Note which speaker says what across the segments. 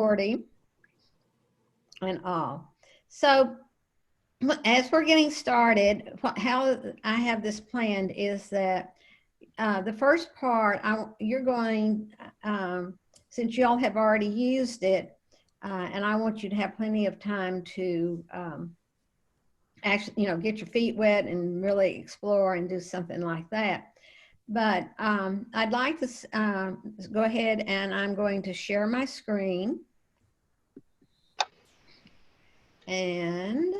Speaker 1: recording and all. So as we're getting started, how I have this planned is that the first part, you're going, since y'all have already used it, and I want you to have plenty of time to actually, get your feet wet and really explore and do something like that. But I'd like to go ahead and I'm going to share my screen. And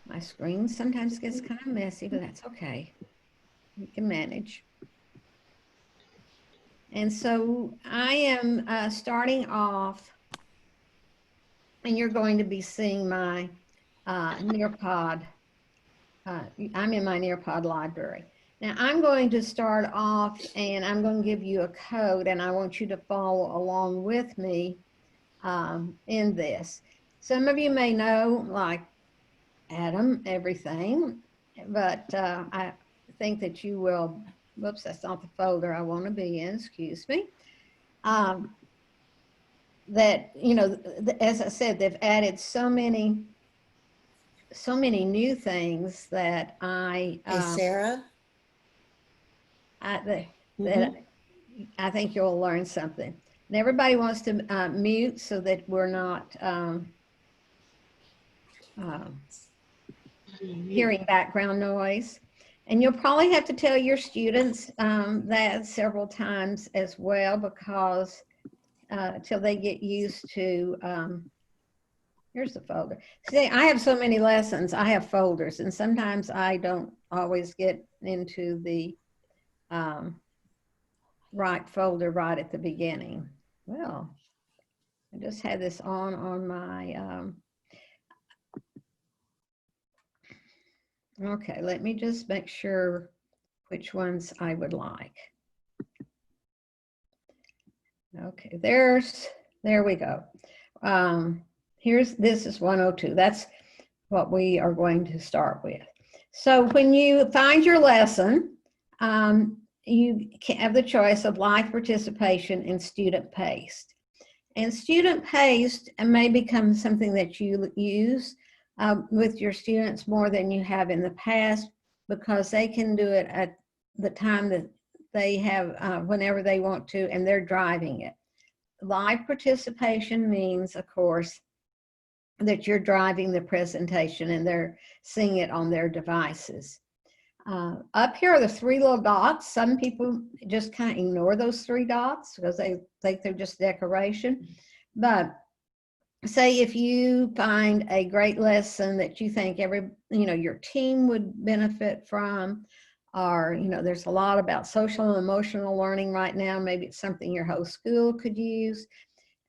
Speaker 1: my screen sometimes gets kind of messy, but that's okay. We can manage. And so I am starting off, and you're going to be seeing my Nearpod. I'm in my Nearpod library. Now I'm going to start off and I'm going to give you a code, and I want you to follow along with me in this. Some of you may know, like Adam, everything, but I think that you will, whoops, that's not the folder I want to be in, excuse me. That, as I said, they've added so many new things that
Speaker 2: Hey, Sarah?
Speaker 1: that I think you'll learn something. And everybody wants to mute so that we're not hearing background noise. And you'll probably have to tell your students that several times as well, because till they get used to, here's the folder. See, I have so many lessons, I have folders, and sometimes I don't always get into the right folder right at the beginning. Well, I just had this on my, okay, let me just make sure which ones I would like. Okay, there we go. This is 102. That's what we are going to start with. So when you find your lesson, you have the choice of live participation and student paced. And student paced may become something that you use with your students more than you have in the past, because they can do it at the time that they have, whenever they want to, and they're driving it. Live participation means, of course, that you're driving the presentation and they're seeing it on their devices. Up here are the three little dots. Some people just kind of ignore those three dots because they think they're just decoration. But say if you find a great lesson that you think your team would benefit from, or there's a lot about social and emotional learning right now, maybe it's something your whole school could use.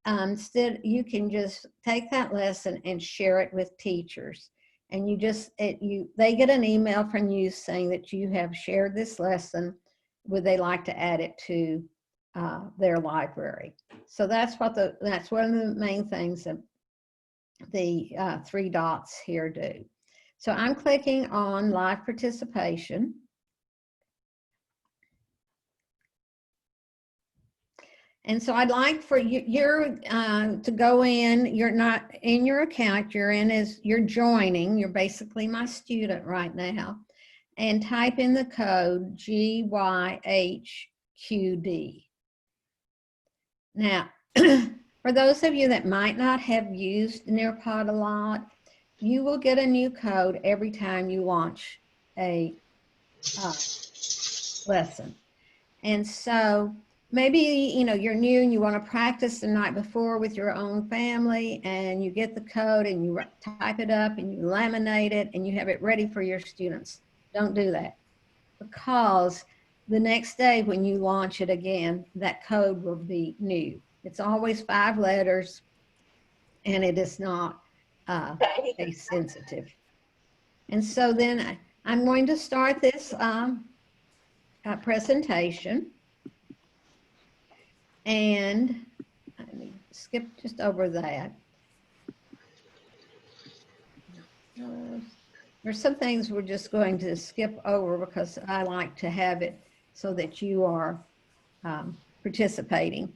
Speaker 1: Instead, you can just take that lesson and share it with teachers, and they get an email from you saying that you have shared this lesson. Would they like to add it to their library? So that's one of the main things that the three dots here do. So I'm clicking on live participation. And so I'd like for you to go in. You're not in your account. You're joining. You're basically my student right now, and type in the code GYHQD. Now, for those of you that might not have used Nearpod a lot, you will get a new code every time you launch a lesson. And so maybe, you're new and you want to practice the night before with your own family, and you get the code and you type it up and you laminate it and you have it ready for your students. Don't do that, because the next day when you launch it again, that code will be new. It's always 5 letters, and it is not case sensitive. And so then I'm going to start this presentation. And let me skip just over that. There's some things we're just going to skip over because I like to have it so that you are participating.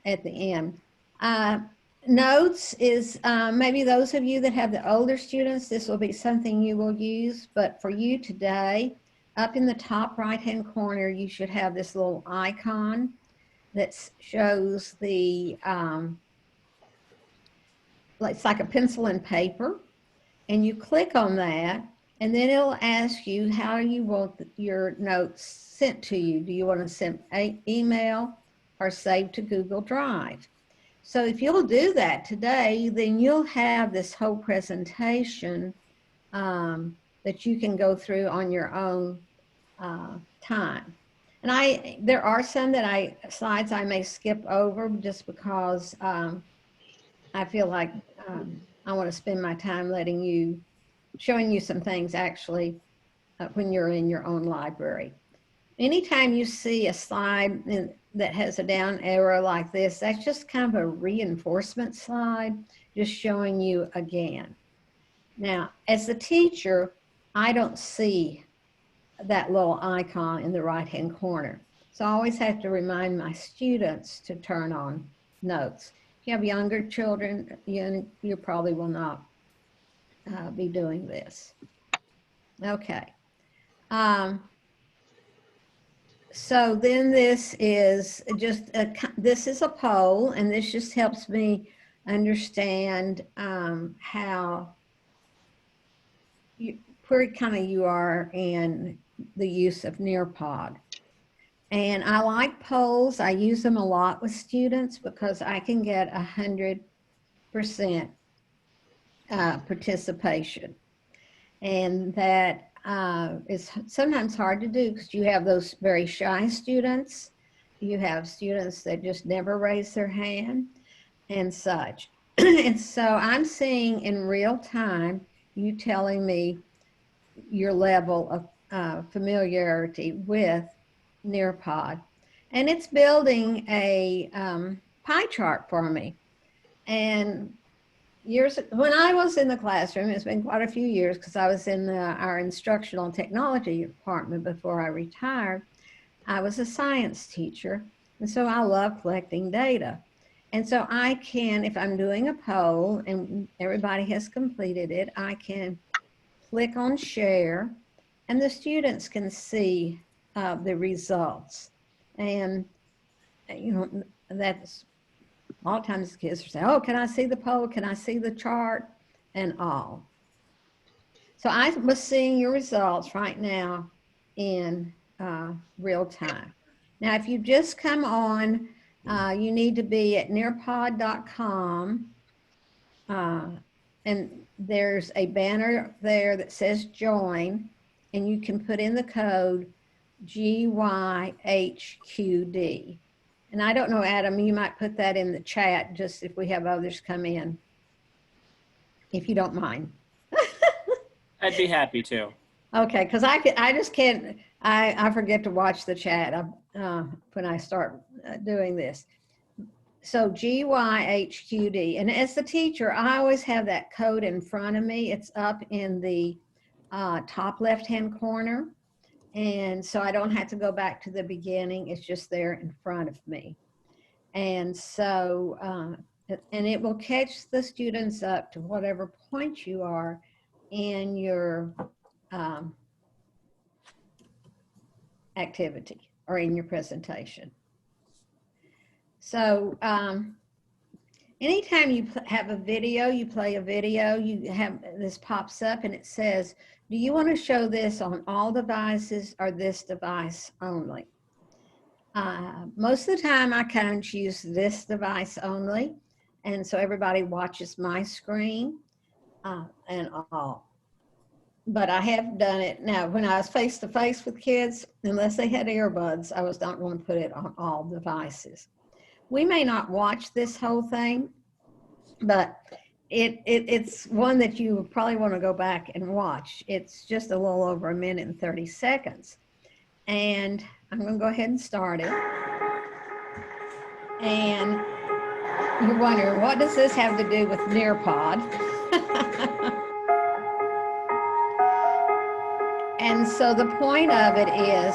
Speaker 1: at the end. Notes is maybe those of you that have the older students, this will be something you will use, but for you today, up in the top right-hand corner, you should have this little icon that shows the, it's like a pencil and paper, and you click on that, and then it'll ask you how you want your notes sent to you. Do you want to send an email or save to Google Drive? So if you'll do that today, then you'll have this whole presentation that you can go through on your own time. And there are some slides I may skip over just because I feel like I want to spend my time showing you some things actually when you're in your own library. Anytime you see a slide that has a down arrow like this, that's just kind of a reinforcement slide, just showing you again. Now, as the teacher, I don't see that little icon in the right-hand corner. So I always have to remind my students to turn on notes. If you have younger children, you probably will not be doing this. Okay. So then this is this is a poll, and this just helps me understand where kind of you are in the use of Nearpod. And I like polls. I use them a lot with students because I can get 100% participation. And that is sometimes hard to do because you have those very shy students. You have students that just never raise their hand and such. And so I'm seeing in real time, you telling me your level of familiarity with Nearpod. And it's building a pie chart for me. And when I was in the classroom, it's been quite a few years because I was in our instructional technology department before I retired. I was a science teacher, and so I love collecting data. And so I can, if I'm doing a poll and everybody has completed it, I can click on share, and the students can see the results. And, that's a lot of times the kids are saying, oh, can I see the poll? Can I see the chart? And all. So I was seeing your results right now in real time. Now, if you just come on, you need to be at nearpod.com. And there's a banner there that says join, and you can put in the code GYHQD. And I don't know, Adam, you might put that in the chat just if we have others come in, if you don't mind.
Speaker 3: I'd be happy to.
Speaker 1: Okay, because I just can't, I forget to watch the chat when I start doing this. So GYHQD, and as the teacher, I always have that code in front of me. It's up in the top left-hand corner. And so I don't have to go back to the beginning. It's just there in front of me. And so, and it will catch the students up to whatever point you are in your activity or in your presentation. So anytime you have a video, you play a video, you have this pops up and it says, do you want to show this on all devices or this device only? Most of the time I kind of choose this device only. And so everybody watches my screen and all. But I have done it. Now, when I was face to face with kids, unless they had earbuds, I was not going to put it on all devices. We may not watch this whole thing, but it's one that you probably want to go back and watch. It's just a little over 1 minute and 30 seconds. And I'm going to go ahead and start it. And you're wondering, what does this have to do with Nearpod? And so the point of it is,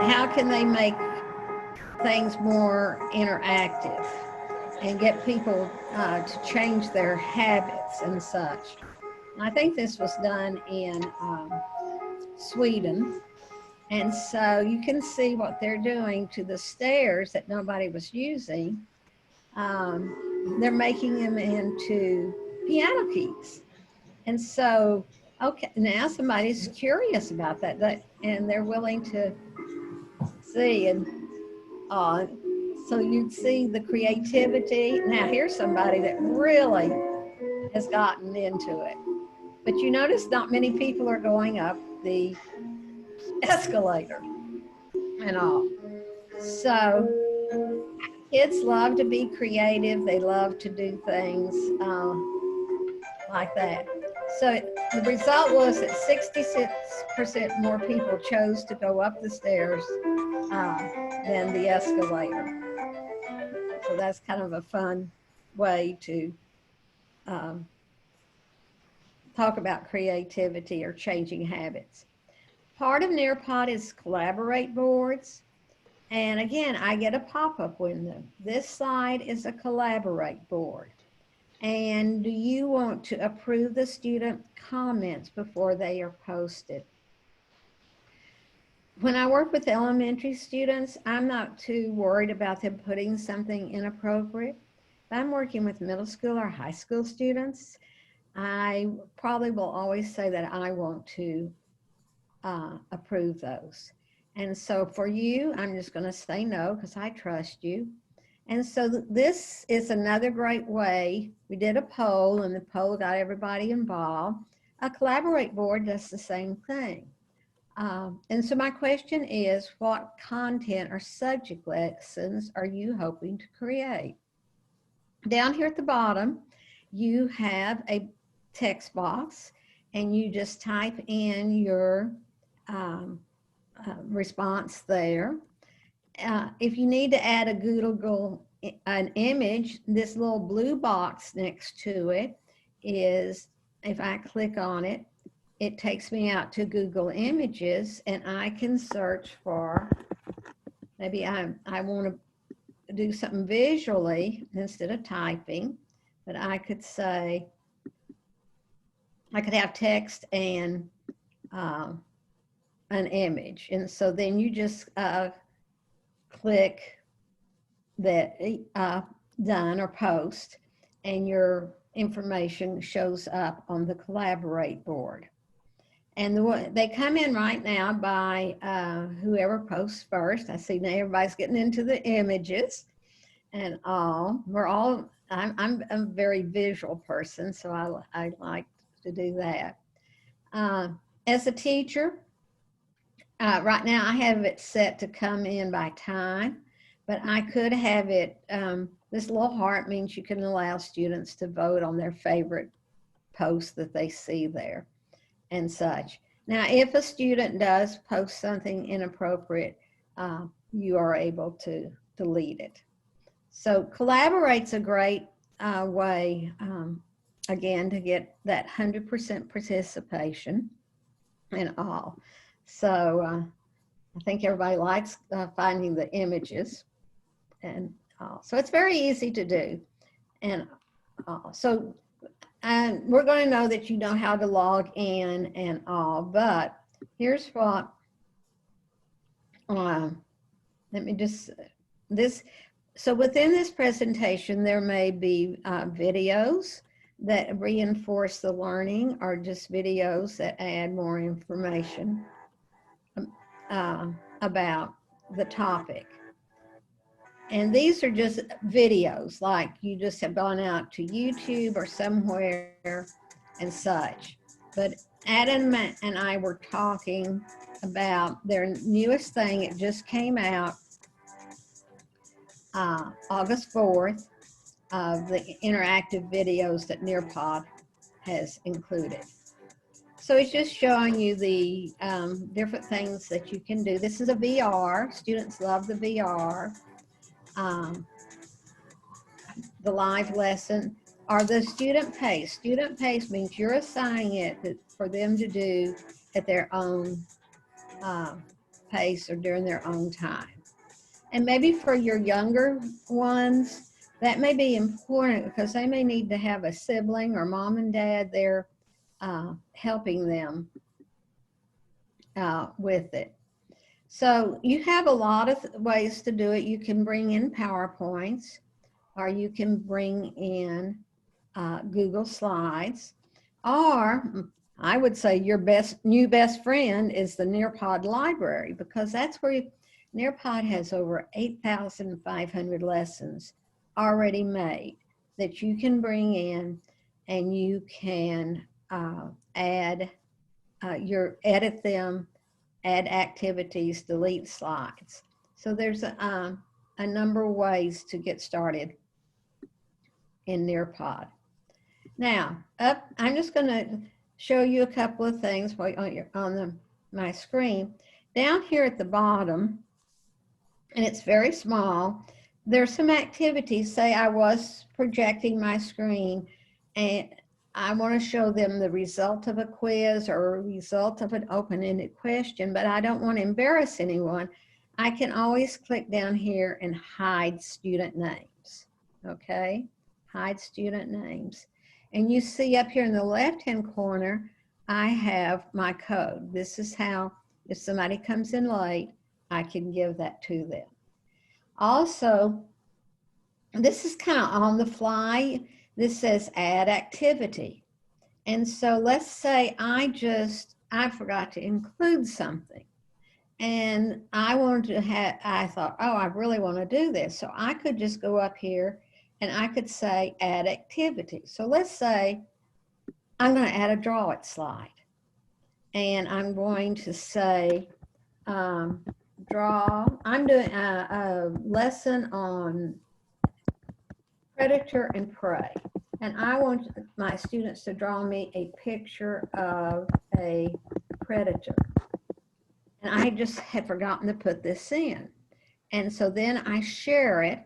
Speaker 1: how can they make things more interactive and get people to change their habits and such. I think this was done in Sweden. And so you can see what they're doing to the stairs that nobody was using. They're making them into piano keys. And so, okay, now somebody's curious about that, and they're willing to see. And so you'd see the creativity. Now here's somebody that really has gotten into it. But you notice not many people are going up the escalator and all. So kids love to be creative. They love to do things like that. So the result was that 66% more people chose to go up the stairs than the escalator. So that's kind of a fun way to talk about creativity or changing habits. Part of Nearpod is collaborate boards. And again, I get a pop-up window. This slide is a collaborate board. And do you want to approve the student comments before they are posted? When I work with elementary students, I'm not too worried about them putting something inappropriate. If I'm working with middle school or high school students, I probably will always say that I want to approve those. And so for you, I'm just going to say no because I trust you. And so this is another great way. We did a poll and the poll got everybody involved. A collaborate board does the same thing. And so my question is, what content or subject lessons are you hoping to create? Down here at the bottom, you have a text box and you just type in your response there. If you need to add a Google an image, this little blue box next to it is, if I click on it, it takes me out to Google Images and I can search for, maybe I want to do something visually instead of typing, but I could say, I could have text and an image. And so then you just click that done or post, and your information shows up on the collaborate board. And they come in right now by whoever posts first. I see now everybody's getting into the images and all. I'm a very visual person, so I like to do that. As a teacher, right now I have it set to come in by time, but I could have it, this little heart means you can allow students to vote on their favorite post that they see there and such. Now, if a student does post something inappropriate, you are able to delete it. So Collaborate's a great way, again, to get that 100% participation and all. So I think everybody likes finding the images and all. So it's very easy to do. And so we're going to know that you know how to log in and all, but here's what, let me just, so within this presentation, there may be videos that reinforce the learning or just videos that add more information about the topic. And these are just videos, like you just have gone out to YouTube or somewhere and such. But Adam and I were talking about their newest thing. It just came out August 4th, of the interactive videos that Nearpod has included. So it's just showing you the different things that you can do. This is a VR. Students love the VR. The live lesson or the student pace. Student pace means you're assigning it for them to do at their own pace or during their own time. And maybe for your younger ones, that may be important because they may need to have a sibling or mom and dad there helping them with it. So you have a lot of ways to do it. You can bring in PowerPoints, or you can bring in Google Slides, or I would say your new best friend is the Nearpod library, because that's where Nearpod has over 8,500 lessons already made that you can bring in, and you can edit them, add activities, delete slides. So there's a number of ways to get started in Nearpod. Now, I'm just going to show you a couple of things on my screen. Down here at the bottom, and it's very small, there's some activities. Say I was projecting my screen and I want to show them the result of a quiz or a result of an open-ended question, but I don't want to embarrass anyone. I can always click down here and hide student names, okay? Hide student names. And you see up here in the left-hand corner, I have my code. This is how, if somebody comes in late, I can give that to them. Also, this is kind of on the fly. This says add activity. And so let's say I forgot to include something. And I thought, oh, I really want to do this. So I could just go up here and I could say add activity. So let's say I'm going to add a draw it slide. And I'm going to say draw. I'm doing a lesson on predator and prey. And I want my students to draw me a picture of a predator. And I just had forgotten to put this in. And so then I share it.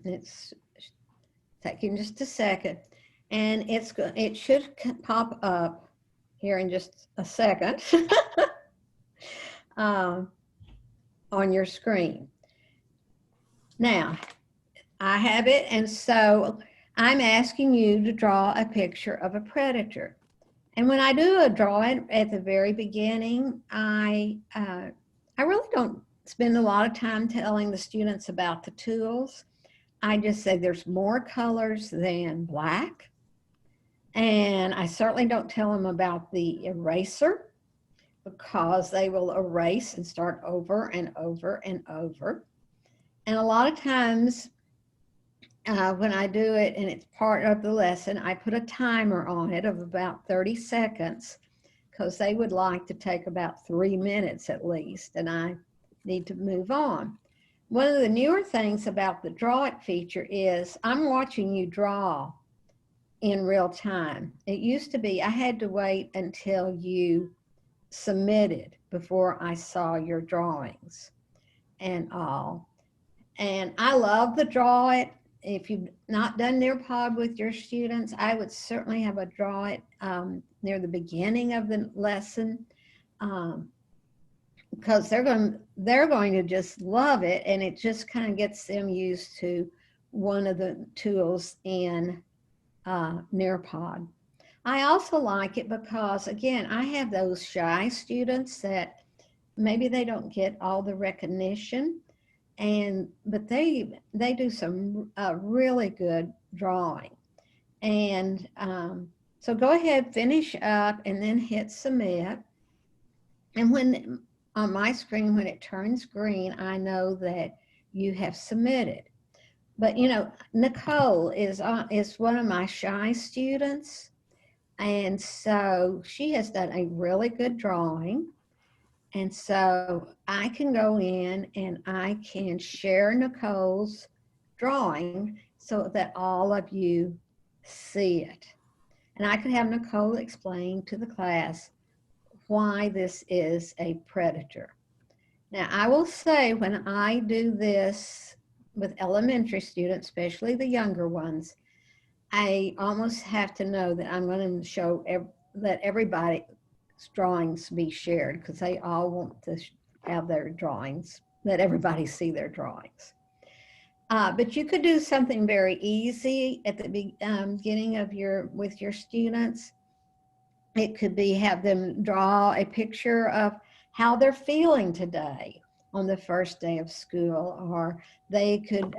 Speaker 1: It's taking just a second. And it should pop up here in just a second on your screen. Now, I have it, and so I'm asking you to draw a picture of a predator. And when I do a drawing at the very beginning, I really don't spend a lot of time telling the students about the tools. I just say there's more colors than black. And I certainly don't tell them about the eraser, because they will erase and start over and over and over. And a lot of times when I do it and it's part of the lesson, I put a timer on it of about 30 seconds because they would like to take about 3 minutes at least, and I need to move on. One of the newer things about the Draw It feature is I'm watching you draw in real time. It used to be I had to wait until you submitted before I saw your drawings and all. And I love the Draw It. If you've not done Nearpod with your students, I would certainly have a Draw It near the beginning of the lesson, because they're going to just love it, and it just kind of gets them used to one of the tools in Nearpod. I also like it because, again, I have those shy students that maybe they don't get all the recognition, but they do some really good drawing. And so go ahead, finish up, and then hit submit. And when on my screen, when it turns green, I know that you have submitted. But you know, Nicole is one of my shy students, and so she has done a really good drawing. And so I can go in and I can share Nicole's drawing so that all of you see it. And I could have Nicole explain to the class why this is a predator. Now, I will say when I do this with elementary students, especially the younger ones, I almost have to know that I'm going to let everybody drawings be shared because they all want to have their drawings, let everybody see their drawings. But you could do something very easy at the beginning of with your students. It could be have them draw a picture of how they're feeling today on the first day of school, or they could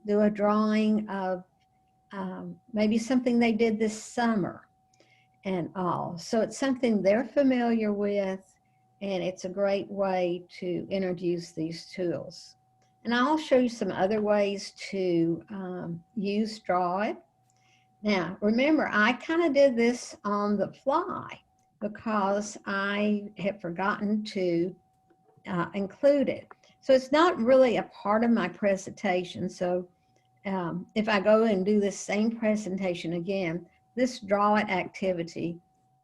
Speaker 1: do a drawing of maybe something they did this summer and all. So it's something they're familiar with, and it's a great way to introduce these tools. And I'll show you some other ways to use Draw It. Now, remember, I kind of did this on the fly because I had forgotten to include it. So it's not really a part of my presentation. So if I go and do this same presentation again, this Draw It activity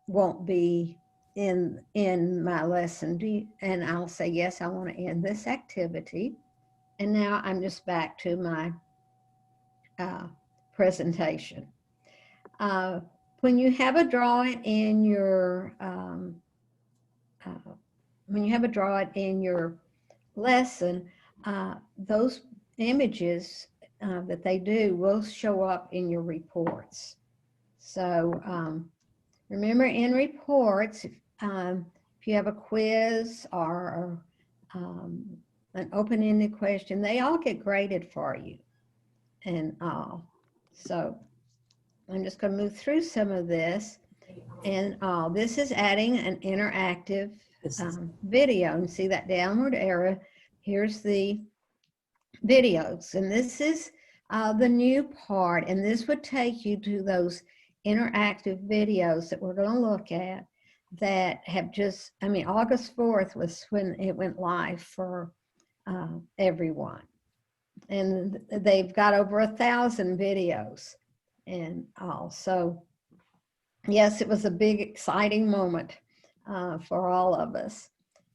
Speaker 1: won't be in my lesson. And I'll say, yes, I want to end this activity. And now I'm just back to my presentation. When you have a Draw It in your lesson, those images that they do will show up in your reports. So remember, in reports, if you have a quiz or an open-ended question, they all get graded for you and all. So I'm just going to move through some of this. And this is adding an interactive video. And see that downward arrow? Here's the videos. And this is the new part. And this would take you to those interactive videos that we're going to look at that have just, August 4th was when it went live for everyone. And they've got over 1,000 videos and all. So yes, it was a big, exciting moment for all of us.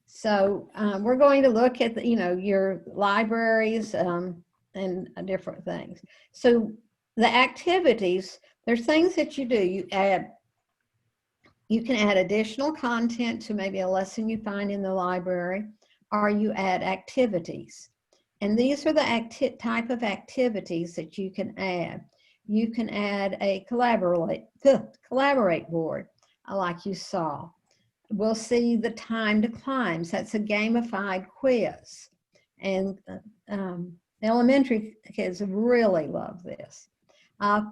Speaker 1: So we're going to look at your libraries and different things. So the activities, there's things that you do. You can add additional content to maybe a lesson you find in the library, or you add activities. And these are the type of activities that you can add. You can add a collaborate board, like you saw. We'll see the timed climbs. That's a gamified quiz. And elementary kids really love this.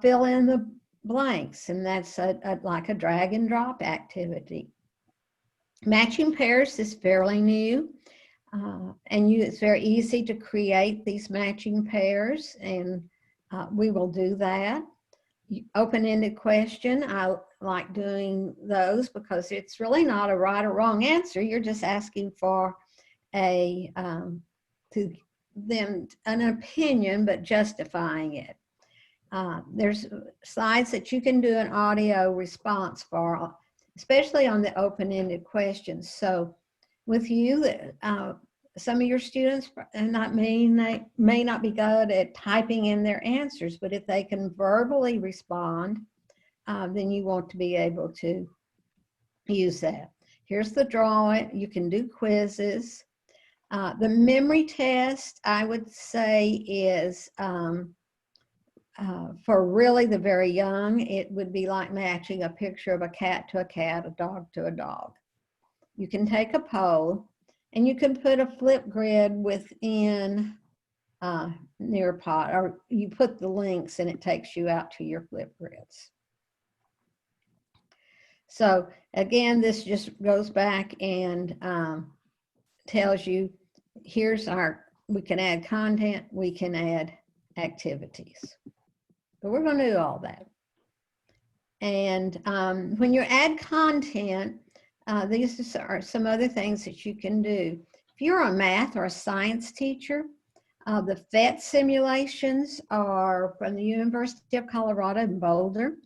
Speaker 1: Fill in the blanks, and that's like a drag and drop activity. Matching pairs is fairly new. And it's very easy to create these matching pairs, and we will do that. Open-ended question, I like doing those because it's really not a right or wrong answer. You're just asking for an opinion, but justifying it. There's slides that you can do an audio response for, especially on the open-ended questions. So with you, some of your students may not be good at typing in their answers, but if they can verbally respond, then you want to be able to use that. Here's the Draw It. You can do quizzes. The memory test, I would say, is for really the very young. It would be like matching a picture of a cat to a cat, a dog to a dog. You can take a poll, and you can put a flip grid within Nearpod, or you put the links and it takes you out to your flip grids. So again, this just goes back and tells you, we can add content, we can add activities. But we're going to do all that. And when you add content, these are some other things that you can do. If you're a math or a science teacher, the PhET simulations are from the University of Colorado in Boulder,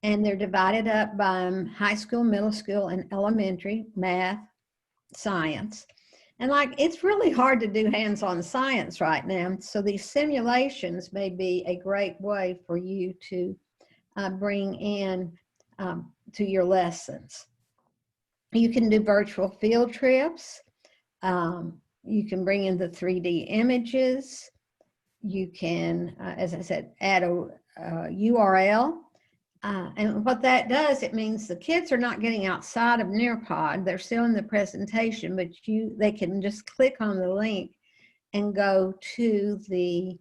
Speaker 1: and they're divided up by high school, middle school, and elementary math, science. And it's really hard to do hands-on science right now, so these simulations may be a great way for you to bring in to your lessons. You can do virtual field trips. You can bring in the 3D images. You can, as I said, add a URL. And what that does, it means the kids are not getting outside of Nearpod. They're still in the presentation, but they can just click on the link and go to the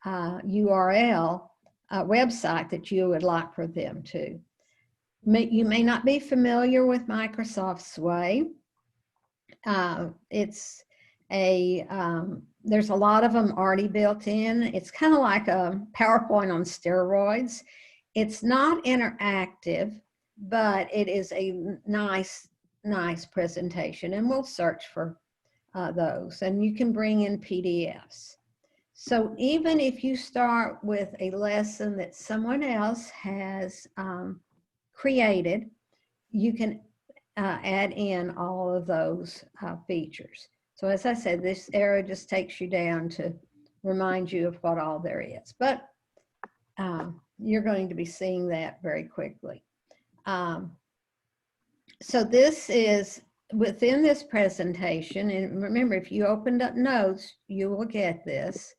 Speaker 1: URL website that you would like for them to. You may not be familiar with Microsoft Sway. It's a, there's a lot of them already built in. It's kind of like a PowerPoint on steroids. It's not interactive, but it is a nice presentation, and we'll search for those, and you can bring in PDFs. So even if you start with a lesson that someone else has created, you can add in all of those features. So as I said, this arrow just takes you down to remind you of what all there is. But you're going to be seeing that very quickly. So this is within this presentation, and remember, if you opened up notes, you will get this.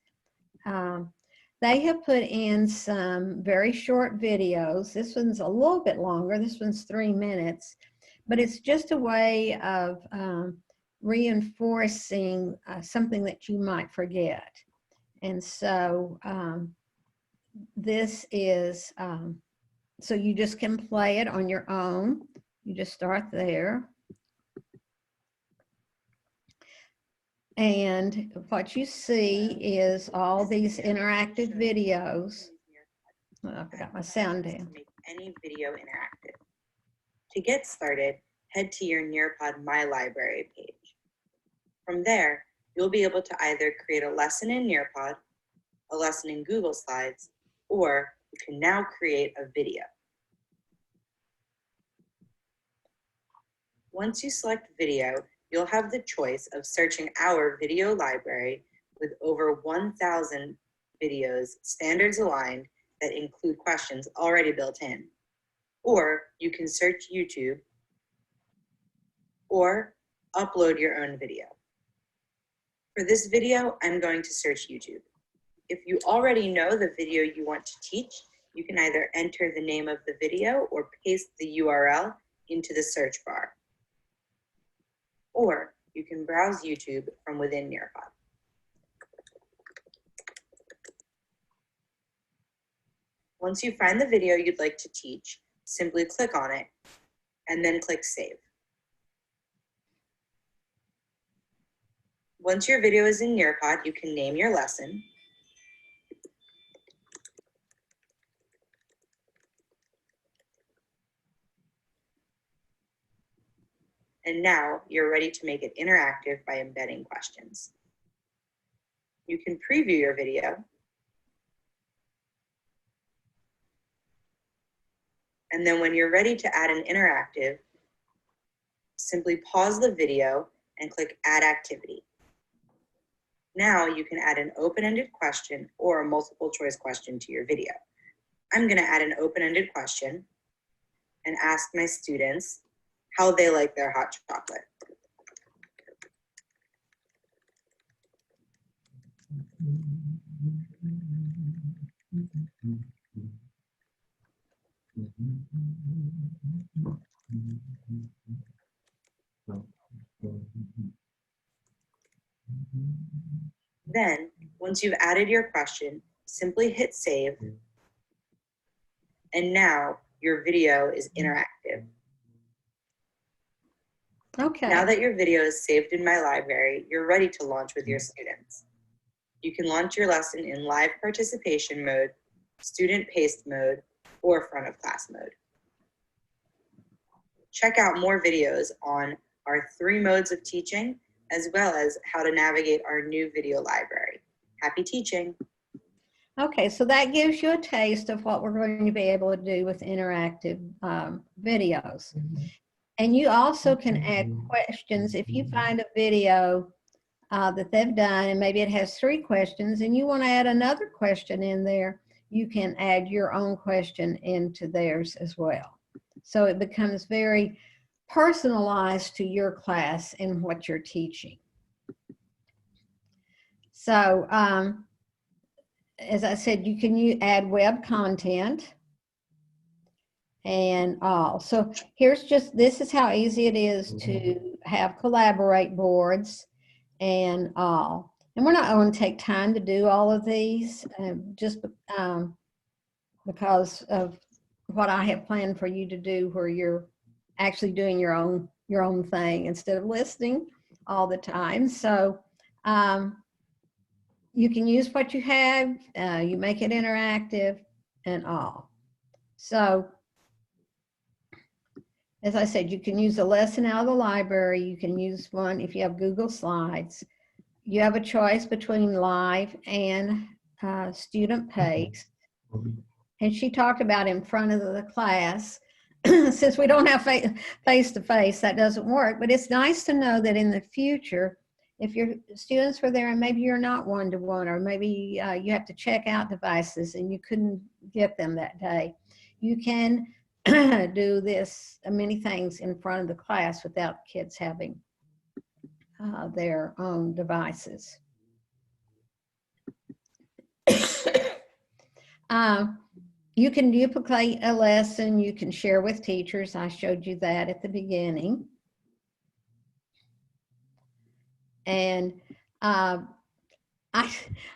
Speaker 1: They have put in some very short videos. This one's a little bit longer. This one's 3 minutes, but it's just a way of reinforcing something that you might forget. And so this is, so you just can play it on your own. You just start there. And what you see is all these interactive videos. Oh, I forgot my sound down.
Speaker 2: Make any video interactive. To get started, head to your Nearpod My Library page. From there, you'll be able to either create a lesson in Nearpod, a lesson in Google Slides, or you can now create a video. Once you select video, you'll have the choice of searching our video library with over 1,000 videos, standards aligned, that include questions already built in. Or you can search YouTube or upload your own video. For this video, I'm going to search YouTube. If you already know the video you want to teach, you can either enter the name of the video or paste the URL into the search bar. Or you can browse YouTube from within Nearpod. Once you find the video you'd like to teach, simply click on it and then click Save. Once your video is in Nearpod, you can name your lesson. And now you're ready to make it interactive by embedding questions. You can preview your video. And then when you're ready to add an interactive, simply pause the video and click Add Activity. Now you can add an open-ended question or a multiple choice question to your video. I'm going to add an open-ended question and ask my students how they like their hot chocolate. Then, once you've added your question, simply hit Save. And now your video is interactive.
Speaker 1: Okay.
Speaker 2: Now that your video is saved in my library, you're ready to launch with your students. You can launch your lesson in live participation mode, student paced mode, or front of class mode. Check out more videos on our 3 modes of teaching, as well as how to navigate our new video library. Happy teaching.
Speaker 1: Okay, so that gives you a taste of what we're going to be able to do with interactive videos. And you also can add questions. If you find a video that they've done and maybe it has 3 questions and you want to add another question in there, you can add your own question into theirs as well. So it becomes very personalized to your class and what you're teaching. So as I said, you can add web content and all. So here's just, this is how easy it is to have collaborate boards and all. And we're not going to take time to do all of these just because of what I have planned for you to do, where you're actually doing your own thing instead of listening all the time. So you can use what you have, you make it interactive and all. So as I said, you can use a lesson out of the library. You can use one if you have Google Slides. You have a choice between live and student paced. And she talked about in front of the class. Since we don't have face-to-face, that doesn't work. But it's nice to know that in the future, if your students were there and maybe you're not one-to-one, or maybe you have to check out devices and you couldn't get them that day, you can do this, many things in front of the class without kids having their own devices. You can duplicate a lesson, you can share with teachers. I showed you that at the beginning. And I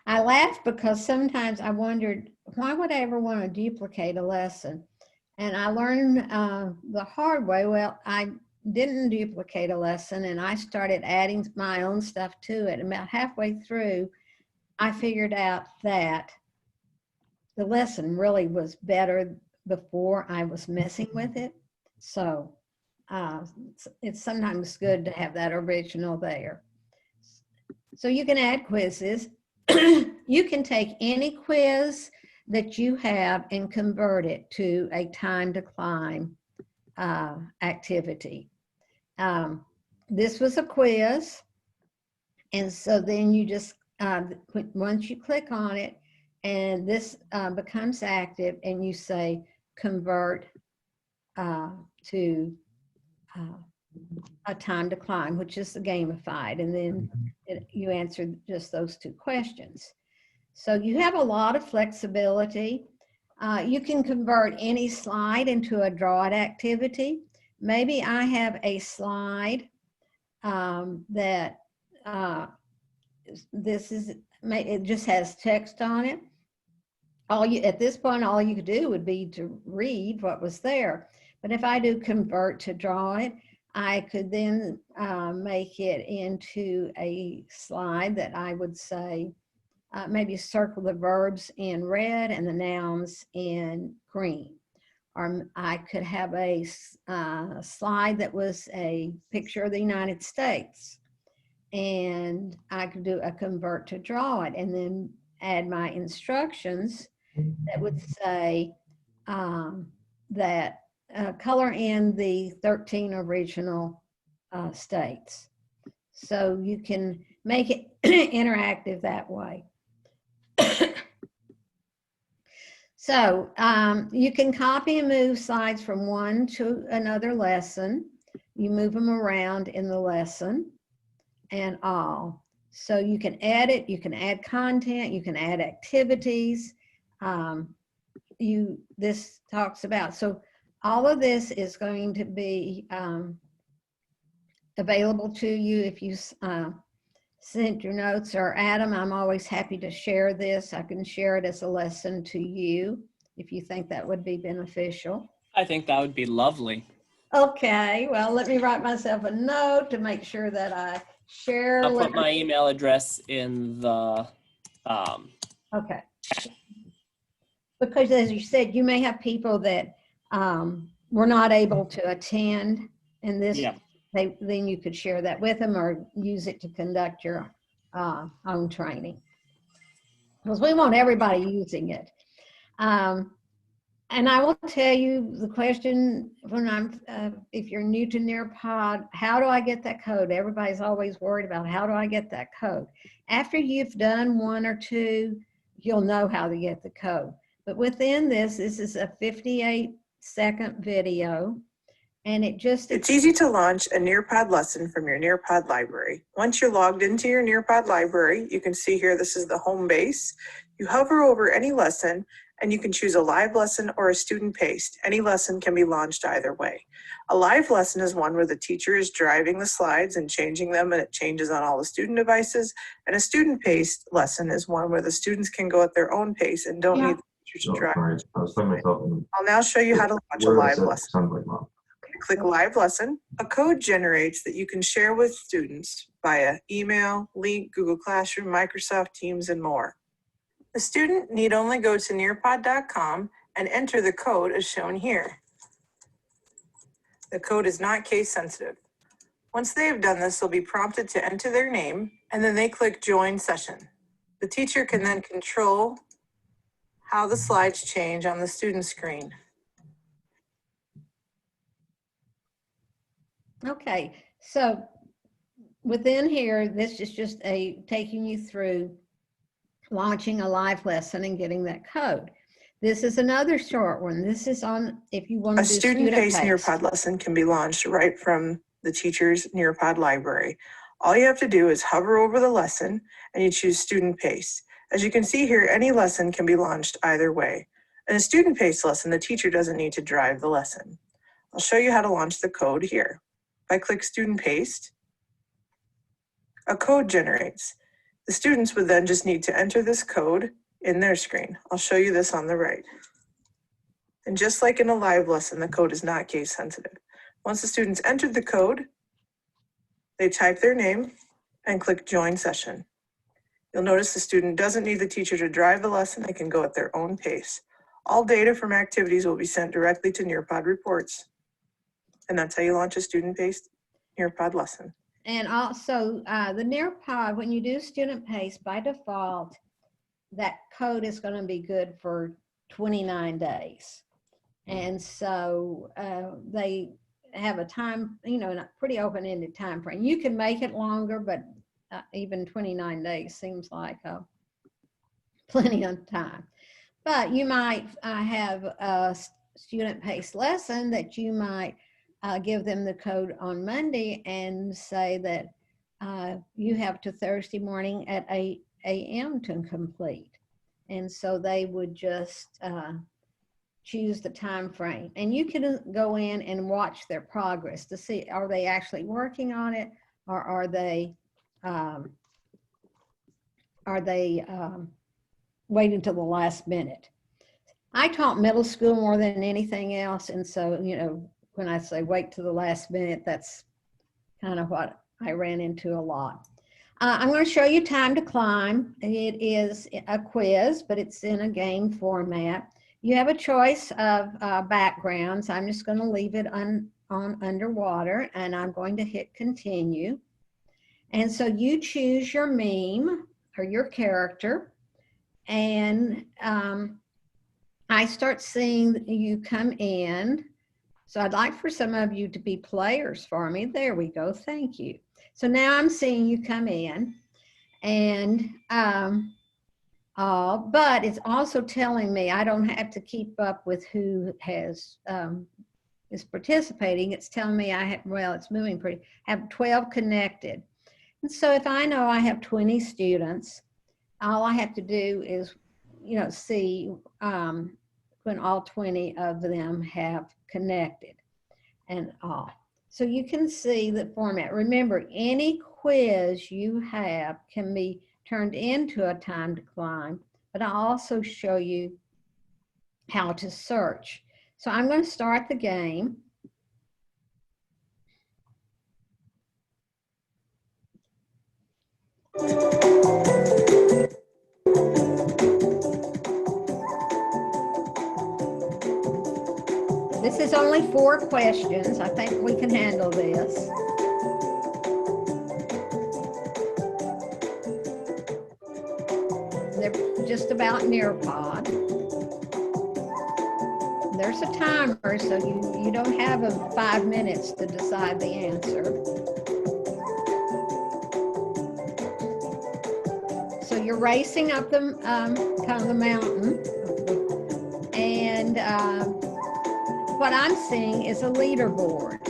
Speaker 1: laughed because sometimes I wondered, why would I ever want to duplicate a lesson? And I learned the hard way. Well, I didn't duplicate a lesson, and I started adding my own stuff to it. About halfway through, I figured out that the lesson really was better before I was messing with it. So it's sometimes good to have that original there. So you can add quizzes. You can take any quiz that you have and convert it to a time to climb activity. This was a quiz. And so then you just, once you click on it, and this becomes active, and you say convert to a time to climb, which is gamified, and then you answer just those two questions. So you have a lot of flexibility. You can convert any slide into a draw it activity. Maybe I have a slide that it just has text on it. At this point, all you could do would be to read what was there. But if I do convert to draw it, I could then make it into a slide that I would say, maybe circle the verbs in red and the nouns in green. Or I could have a slide that was a picture of the United States. And I could do a convert to draw it, and then add my instructions that would say that color in the 13 original states. So you can make it interactive that way. So you can copy and move slides from one to another lesson. You move them around in the lesson and all. So you can edit, you can add content, you can add activities. This talks about, so all of this is going to be available to you if you send your notes, or Adam, I'm always happy to share this. I can share it as a lesson to you if you think that would be beneficial.
Speaker 3: I think that would be lovely.
Speaker 1: Okay, well, let me write myself a note to make sure that I share.
Speaker 3: I'll put my email address in the
Speaker 1: Okay. Because as you said, you may have people that were not able to attend, and this,
Speaker 3: yeah.
Speaker 1: Then you could share that with them or use it to conduct your own training. Because we want everybody using it. And I will tell you the question when if you're new to Nearpod, how do I get that code? Everybody's always worried about how do I get that code? After you've done one or two, you'll know how to get the code. But within this is a 58-second video. And
Speaker 4: It's easy to launch a Nearpod lesson from your Nearpod library. Once you're logged into your Nearpod library, you can see here this is the home base. You hover over any lesson and you can choose a live lesson or a student paced. Any lesson can be launched either way. A live lesson is one where the teacher is driving the slides and changing them, and it changes on all the student devices. And a student paced lesson is one where the students can go at their own pace and don't need the teacher to drive.
Speaker 5: Sorry, I was talking myself.
Speaker 4: I'll now show you how to launch a live lesson.
Speaker 5: Sounds like mom.
Speaker 4: Click Live Lesson. A code generates that you can share with students via email, link, Google Classroom, Microsoft Teams, and more. The student need only go to nearpod.com and enter the code as shown here. The code is not case sensitive. Once they have done this, they'll be prompted to enter their name, and then they click Join Session. The teacher can then control how the slides change on the student screen.
Speaker 1: Okay, so within here, this is just taking you through launching a live lesson and getting that code. This is another short one. This is on if you want to do
Speaker 4: student-paced Nearpod lesson can be launched right from the teacher's Nearpod library. All you have to do is hover over the lesson and you choose student pace. As you can see here, any lesson can be launched either way. In a student-paced lesson, the teacher doesn't need to drive the lesson. I'll show you how to launch the code here. If I click student paste, a code generates. The students would then just need to enter this code in their screen. I'll show you this on the right. And just like in a live lesson, the code is not case sensitive. Once the students entered the code, they type their name and click Join Session. You'll notice the student doesn't need the teacher to drive the lesson. They can go at their own pace. All data from activities will be sent directly to Nearpod reports. And that's how you launch a student-paced Nearpod lesson.
Speaker 1: And also the Nearpod, when you do student pace, by default, that code is going to be good for 29 days. And so they have a time, a pretty open-ended time frame. You can make it longer, but even 29 days seems like plenty of time. But you might have a student-paced lesson that you might give them the code on Monday and say that you have to Thursday morning at 8 a.m. to complete. And so they would just choose the time frame. And you can go in and watch their progress to see, are they actually working on it, or are they waiting till the last minute? I taught middle school more than anything else, and so, when I say wait to the last minute, that's kind of what I ran into a lot. I'm going to show you Time to Climb. It is a quiz, but it's in a game format. You have a choice of backgrounds. I'm just going to leave it on underwater, and I'm going to hit continue. And so you choose your meme or your character, and I start seeing you come in. So I'd like for some of you to be players for me. There we go. Thank you. So now I'm seeing you come in, and but it's also telling me I don't have to keep up with who has is participating. It's telling me I have, well, it's moving pretty, have 12 connected. And so if I know I have 20 students, all I have to do is, see when all 20 of them have connected and all. So you can see the format. Remember, any quiz you have can be turned into a Time to Climb, but I'll also show you how to search. So I'm going to start the game. This is only 4 questions. I think we can handle this. They're just about Nearpod. There's a timer, so you don't have 5 minutes to decide the answer. So you're racing up the kind of the mountain, and what I'm seeing is a leaderboard.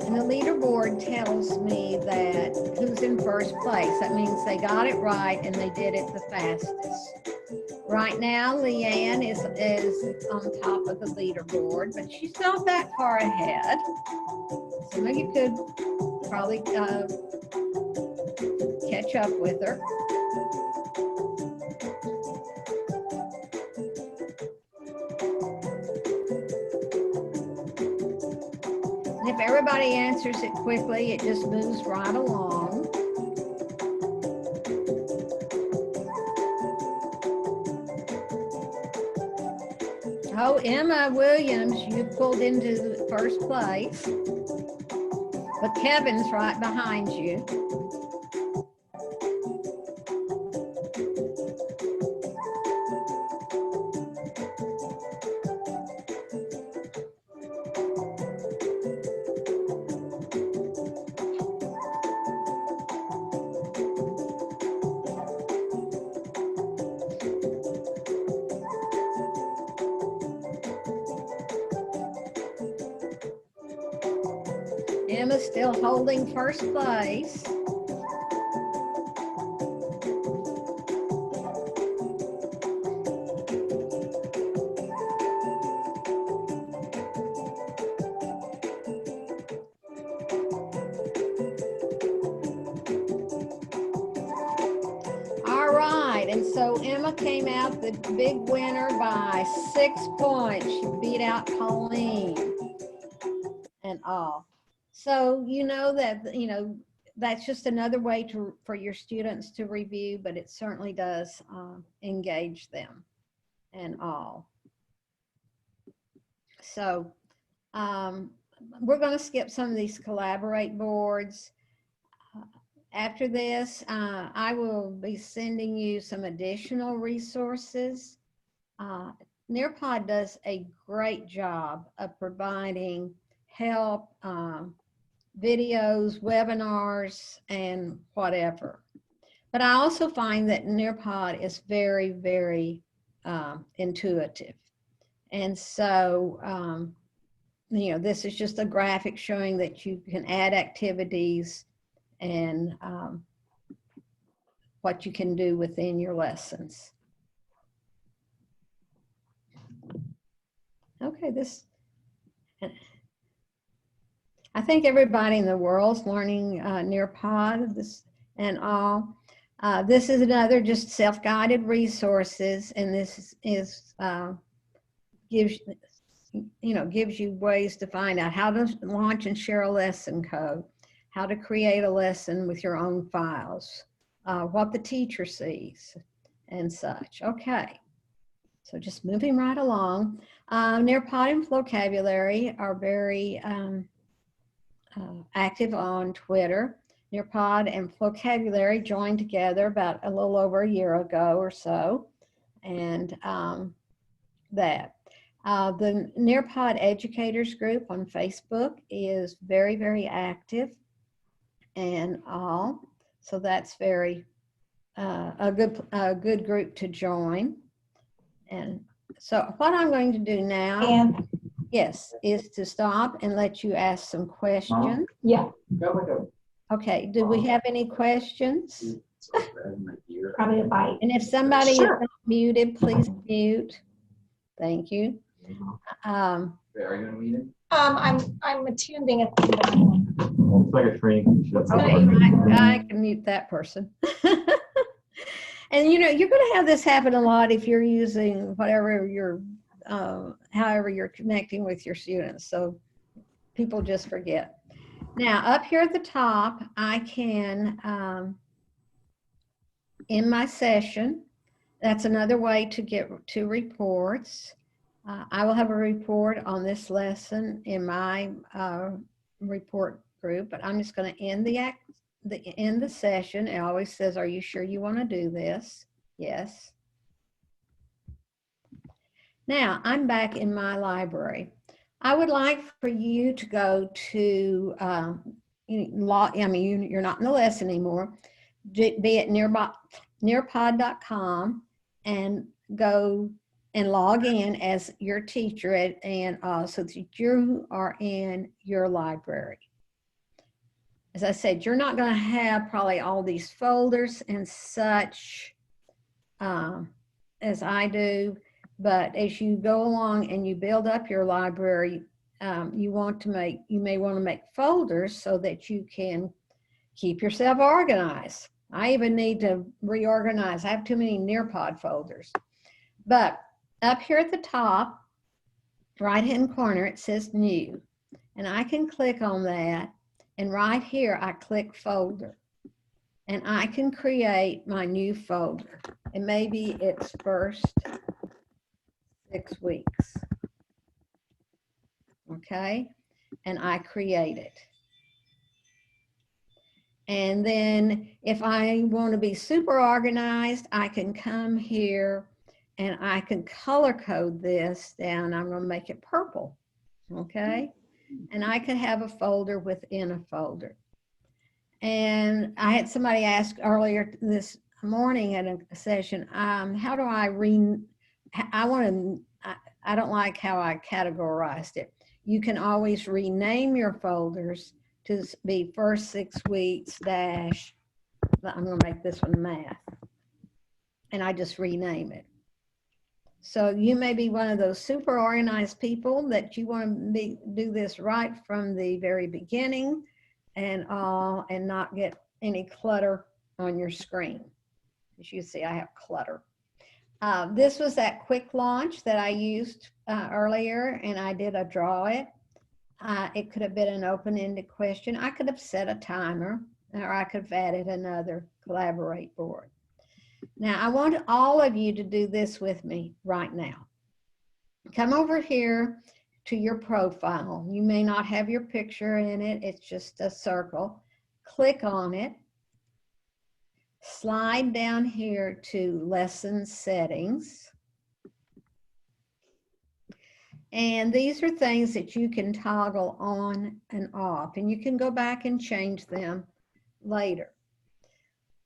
Speaker 1: And the leaderboard tells me that who's in first place. That means they got it right and they did it the fastest. Right now, Leanne is on top of the leaderboard, but she's not that far ahead. So you could probably catch up with her. And if everybody answers it quickly, it just moves right along. Oh, Emma Williams, you pulled into first place, but Kevin's right behind you. Emma's still holding first place. All right, and so Emma came out the big winner by 6 points. She beat out Colleen and all. So you know that, that's just another way for your students to review, but it certainly does engage them and all. So we're going to skip some of these collaborate boards. After this, I will be sending you some additional resources. Nearpod does a great job of providing help, videos, webinars, and whatever. But I also find that Nearpod is very, very intuitive. And so, this is just a graphic showing that you can add activities and what you can do within your lessons. Okay, I think everybody in the world is learning Nearpod and all. This is another just self-guided resources, and this is gives you ways to find out how to launch and share a lesson code, how to create a lesson with your own files, what the teacher sees, and such. Okay, so just moving right along. Nearpod and Vocabulary are very active on Twitter. Nearpod and Vocabulary joined together about a little over a year ago or so, and the Nearpod Educators Group on Facebook is very, very active and all. So that's very a good group to join. And so what I'm going to do now, yes, is to stop and let you ask some questions.
Speaker 5: Yeah.
Speaker 1: Okay, do we have any questions?
Speaker 5: Probably a bite.
Speaker 1: And if somebody
Speaker 5: Sure.
Speaker 1: is not muted, please mute. Thank you.
Speaker 6: Are you in a meeting?
Speaker 5: I'm attending at the moment.
Speaker 6: It's like a training.
Speaker 1: Okay, I can mute that person. And you're going to have this happen a lot if you're using whatever however you're connecting with your students. So people just forget. Now up here at the top, I can, in my session, that's another way to get to reports. I will have a report on this lesson in my report group, but I'm just going to end the session. It always says, are you sure you want to do this? Yes. Now I'm back in my library. I would like for you to go to, you're not in the lesson anymore, be at nearpod.com and go and log in as your teacher and so that you are in your library. As I said, you're not going to have probably all these folders and such as I do, but as you go along and you build up your library, you may want to make folders so that you can keep yourself organized. I even need to reorganize. I have too many Nearpod folders. But up here at the top, right-hand corner, it says New. And I can click on that. And right here, I click Folder. And I can create my new folder. And maybe it's first 6 weeks. Okay? And I create it. And then if I want to be super organized, I can come here and I can color code this down. I'm going to make it purple. Okay? And I could have a folder within a folder. And I had somebody ask earlier this morning at a session, how do I I don't like how I categorized it. You can always rename your folders to be first 6 weeks dash, I'm going to make this one math. And I just rename it. So you may be one of those super organized people that you want to do this right from the very beginning and not get any clutter on your screen. As you see, I have clutter. This was that quick launch that I used earlier, and I did a draw it. It could have been an open-ended question. I could have set a timer, or I could have added another collaborate board. Now, I want all of you to do this with me right now. Come over here to your profile. You may not have your picture in it. It's just a circle. Click on it. Slide down here to lesson settings. And these are things that you can toggle on and off, and you can go back and change them later.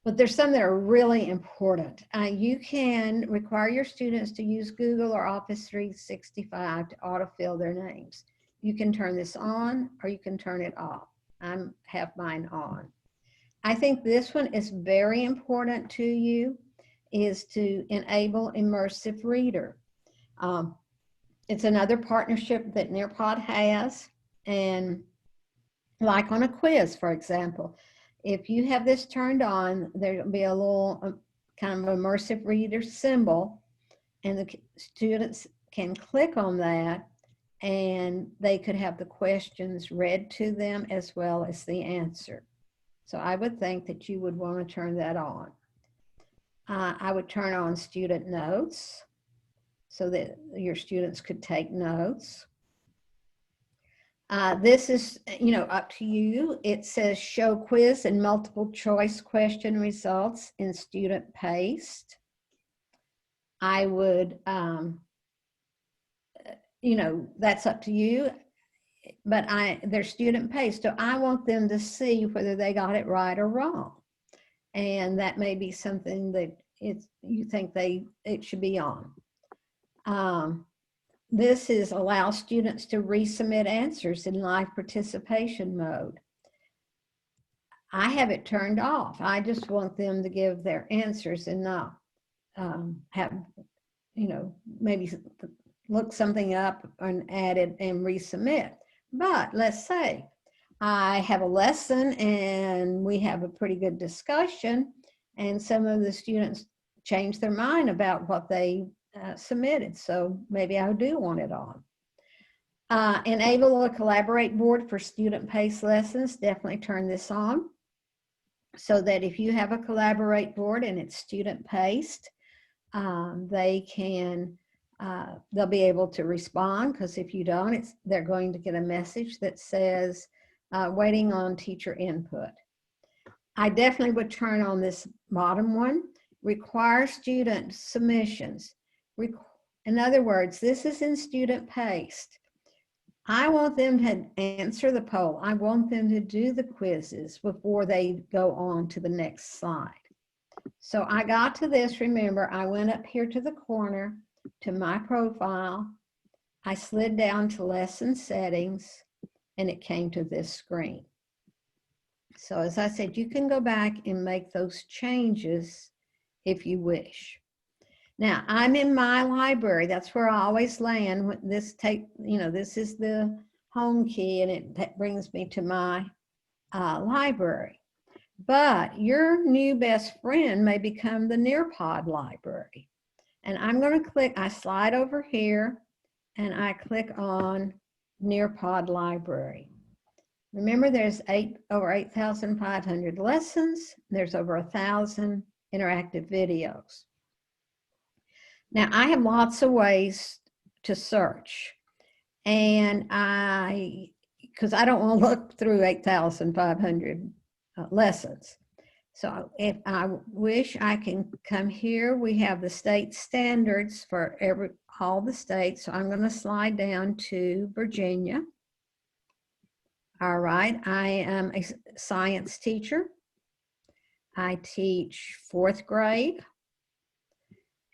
Speaker 1: But there's some that are really important. You can require your students to use Google or Office 365 to autofill their names. You can turn this on or you can turn it off. I have mine on. I think this one is very important to you, is to enable immersive reader. It's another partnership that Nearpod has, and like on a quiz, for example, if you have this turned on, there'll be a little kind of immersive reader symbol, and the students can click on that, and they could have the questions read to them as well as the answer. So I would think that you would want to turn that on. I would turn on student notes so that your students could take notes. This is, up to you. It says show quiz and multiple choice question results in student paced. I would, that's up to you, but they're student paced. So I want them to see whether they got it right or wrong. And that may be something that you think it should be on. This is allow students to resubmit answers in live participation mode. I have it turned off. I just want them to give their answers and not have, maybe look something up and add it and resubmit. But let's say I have a lesson and we have a pretty good discussion, and some of the students change their mind about what they submitted. So maybe I do want it on. Enable a collaborate board for student-paced lessons. Definitely turn this on so that if you have a collaborate board and it's student-paced, they can, they'll be able to respond, because if you don't, they're going to get a message that says waiting on teacher input. I definitely would turn on this bottom one, require student submissions. In other words, this is in student paced. I want them to answer the poll. I want them to do the quizzes before they go on to the next slide. So I got to this, remember, I went up here to the corner, to my profile. I slid down to lesson settings, and it came to this screen. So as I said, you can go back and make those changes if you wish. Now, I'm in my library. That's where I always land. This is the home key, and it brings me to my library. But your new best friend may become the Nearpod library. And I'm going to click, I slide over here, and I click on Nearpod library. Remember, there's over 8,500 lessons. There's over 1,000 interactive videos. Now, I have lots of ways to search, and because I don't want to look through 8,500 lessons. So if I wish, I can come here. We have the state standards for all the states. So I'm going to slide down to Virginia. All right, I am a science teacher. I teach 4th grade.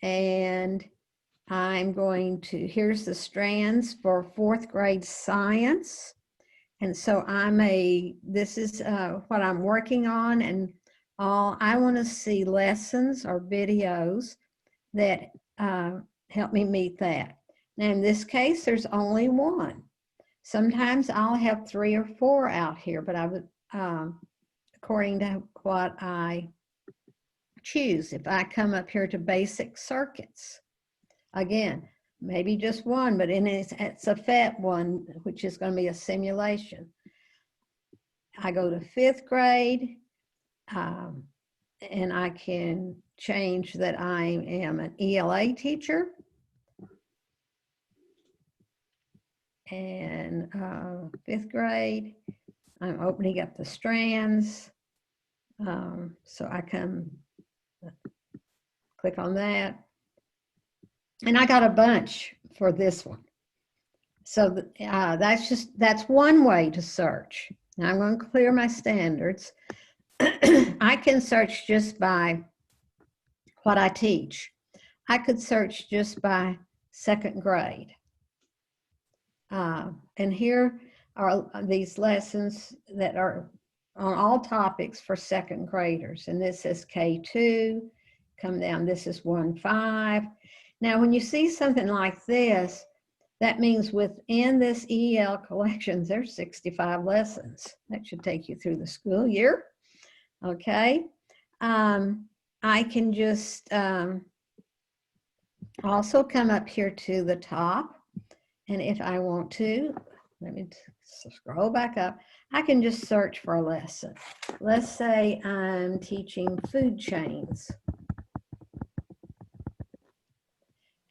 Speaker 1: And I'm going to, here's the strands for 4th grade science. And so this is what I'm working on, and I want to see lessons or videos that help me meet that. Now in this case, there's only one. Sometimes I'll have 3 or 4 out here, but I would, according to what I choose. If I come up here to basic circuits, again, maybe just one, but it's a FET one, which is going to be a simulation. I go to 5th grade, and I can change that I am an ELA teacher. And 5th grade, I'm opening up the strands. So I come, click on that. And I got a bunch for this one. So that's one way to search. Now I'm going to clear my standards. I can search just by what I teach. I could search just by 2nd grade. And here are these lessons that are on all topics for 2nd graders. And this is K2, come down, this is 1-5. Now, when you see something like this, that means within this EL collections, there's 65 lessons. That should take you through the school year, okay? I can just also come up here to the top, and if I want to, let me scroll back up, I can just search for a lesson. Let's say I'm teaching food chains.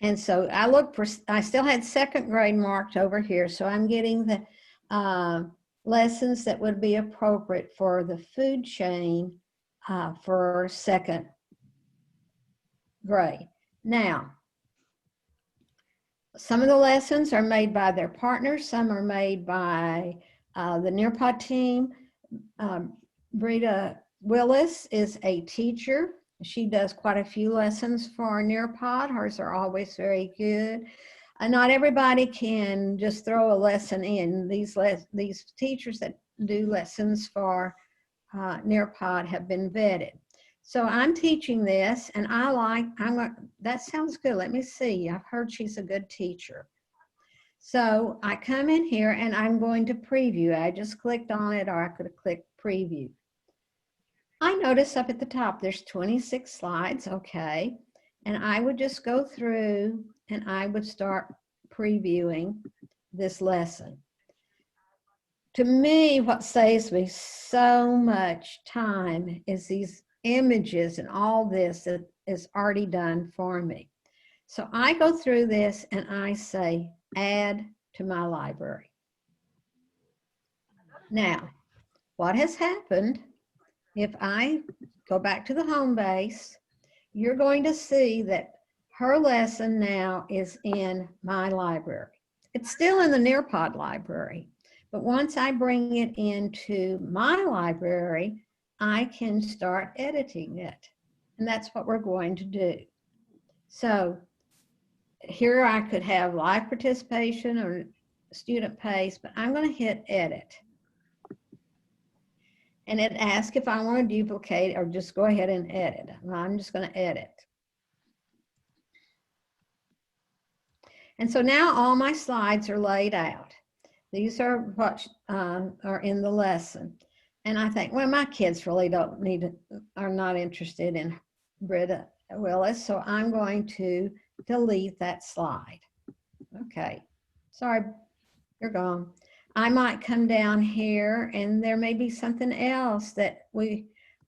Speaker 1: And so I look for, I still had 2nd grade marked over here, so I'm getting the lessons that would be appropriate for the food chain for 2nd grade. Now, some of the lessons are made by their partners, some are made by the Nearpod team. Brita Willis is a teacher. She does quite a few lessons for Nearpod. Hers are always very good. Not everybody can just throw a lesson in. These teachers that do lessons for Nearpod have been vetted. So I'm teaching this, and that sounds good. Let me see. I've heard she's a good teacher. So I come in here, and I'm going to preview. I just clicked on it, or I could have clicked preview. I notice up at the top, there's 26 slides, okay. And I would just go through, and I would start previewing this lesson. To me, what saves me so much time is these images and all this that is already done for me. So I go through this and I say, add to my library. Now, what has happened, if I go back to the home base, you're going to see that her lesson now is in my library. It's still in the Nearpod library, but once I bring it into my library, I can start editing it. And that's what we're going to do. So here I could have live participation or student pace, but I'm going to hit edit. And it asks if I want to duplicate or just go ahead and edit. I'm just going to edit. And so now all my slides are laid out. These are what are in the lesson. And I think, well, my kids really don't need to, are not interested in Britta Willis, so I'm going to delete that slide. Okay, sorry, you're gone. I might come down here and there may be something else that we're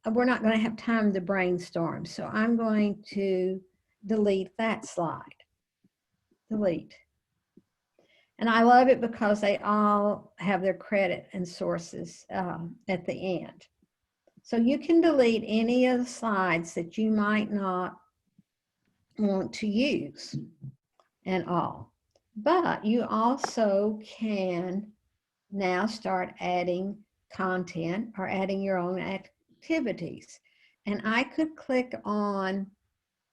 Speaker 1: not going to have time to brainstorm. So I'm going to delete that slide. Delete. And I love it because they all have their credit and sources at the end. So you can delete any of the slides that you might not want to use and all. But you also can now start adding content or adding your own activities. And I could click on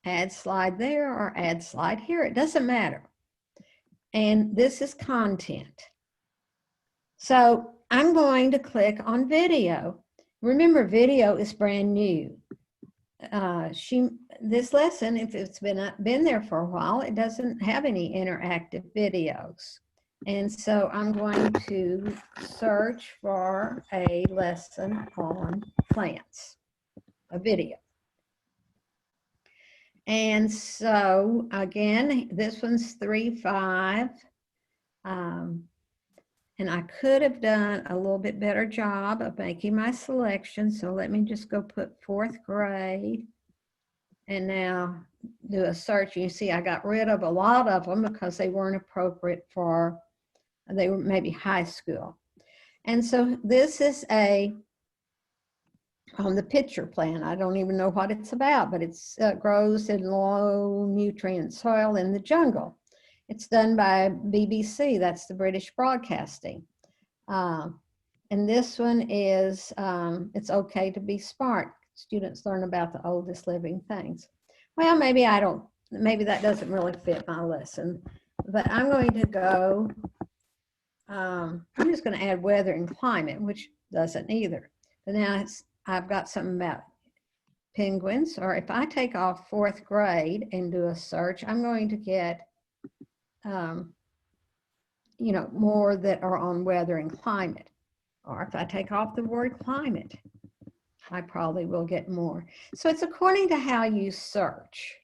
Speaker 1: add slide there or add slide here. It doesn't matter. And this is content. So I'm going to click on video. Remember, video is brand new. This lesson, if it's been there for a while, it doesn't have any interactive videos. And so I'm going to search for a lesson on plants, a video. And so again, this one's 3-5. And I could have done a little bit better job of making my selection. So let me just go put 4th grade and now do a search. You see, I got rid of a lot of them because they weren't appropriate for, they were maybe high school. And so this is on the picture plant. I don't even know what it's about, but it's grows in low nutrient soil in the jungle. It's done by BBC, that's the British Broadcasting. And this one is, it's okay to be smart. Students learn about the oldest living things. Well, maybe that doesn't really fit my lesson, but I'm going to go, I'm just going to add weather and climate, which doesn't either. But now I've got something about penguins, or if I take off 4th grade and do a search, I'm going to get, you know, more that are on weather and climate. Or if I take off the word climate, I probably will get more. So it's according to how you search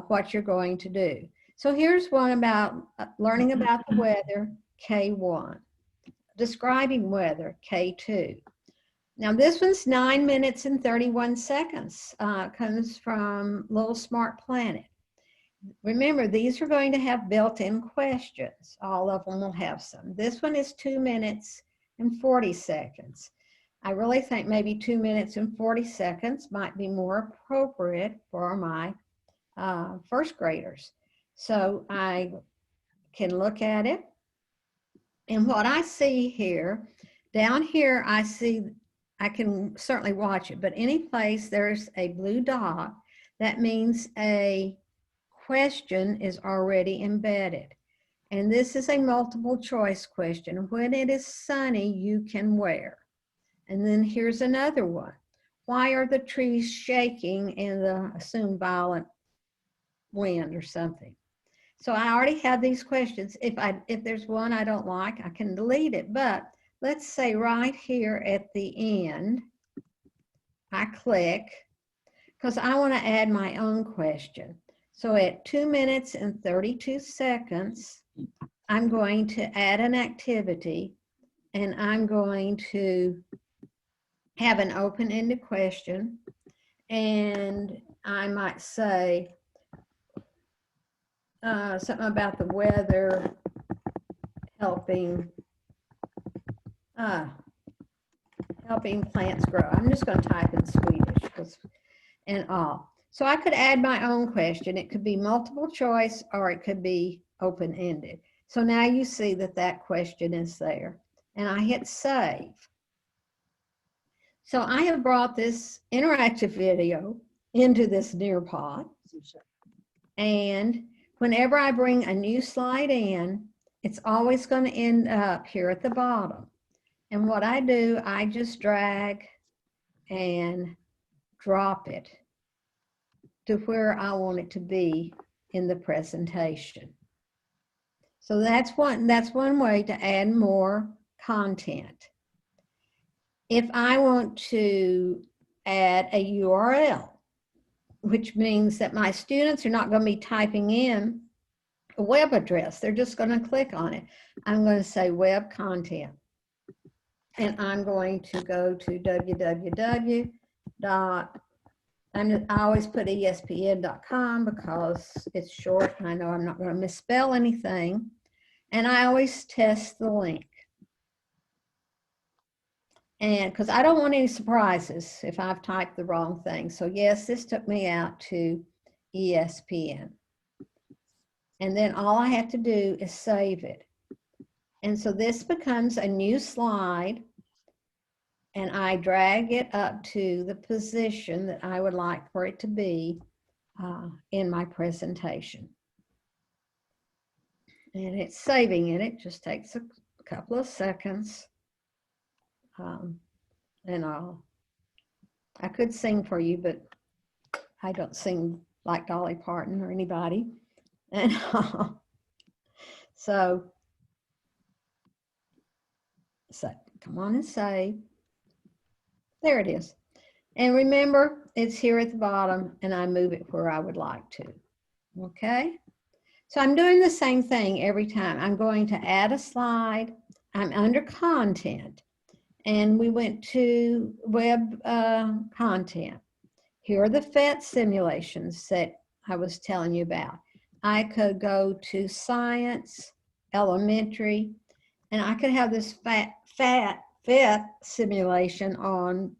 Speaker 1: what you're going to do. So here's one about learning about the weather, K1. Describing weather, K2. Now this one's 9 minutes and 31 seconds. Comes from Little Smart Planet. Remember, these are going to have built-in questions. All of them will have some. This one is 2 minutes and 40 seconds. I really think maybe 2 minutes and 40 seconds might be more appropriate for my 1st graders. So I can look at it. And what I see here, down here, I see, I can certainly watch it, but any place there's a blue dot, that means a question is already embedded. And this is a multiple choice question. When it is sunny, you can wear. And then here's another one. Why are the trees shaking in the assumed violent wind or something? So I already have these questions. If there's one I don't like, I can delete it. But let's say right here at the end, I click, because I want to add my own question. So at 2 minutes and 32 seconds, I'm going to add an activity, and I'm going to have an open-ended question, and I might say something about the weather helping plants grow. I'm just going to type in Swedish and all. So I could add my own question. It could be multiple choice or it could be open-ended. So now you see that that question is there. And I hit save. So I have brought this interactive video into this Nearpod. And whenever I bring a new slide in, it's always going to end up here at the bottom. And what I do, I just drag and drop it to where I want it to be in the presentation. So that's one way to add more content. If I want to add a URL, which means that my students are not going to be typing in a web address, they're just going to click on it. I'm going to say web content. And I'm going to go to www. I always put espn.com because it's short and I know I'm not going to misspell anything. And I always test the link. And because I don't want any surprises if I've typed the wrong thing. So yes, this took me out to ESPN. And then all I have to do is save it. And so this becomes a new slide. And I drag it up to the position that I would like for it to be in my presentation. And it's saving it. It just takes a couple of seconds. And I could sing for you, but I don't sing like Dolly Parton or anybody. And so come on and save. There it is. And remember, it's here at the bottom and I move it where I would like to. Okay. So I'm doing the same thing every time. I'm going to add a slide. I'm under content and we went to web content. Here are the PhET simulations that I was telling you about. I could go to science, elementary, and I could have this PhET simulation on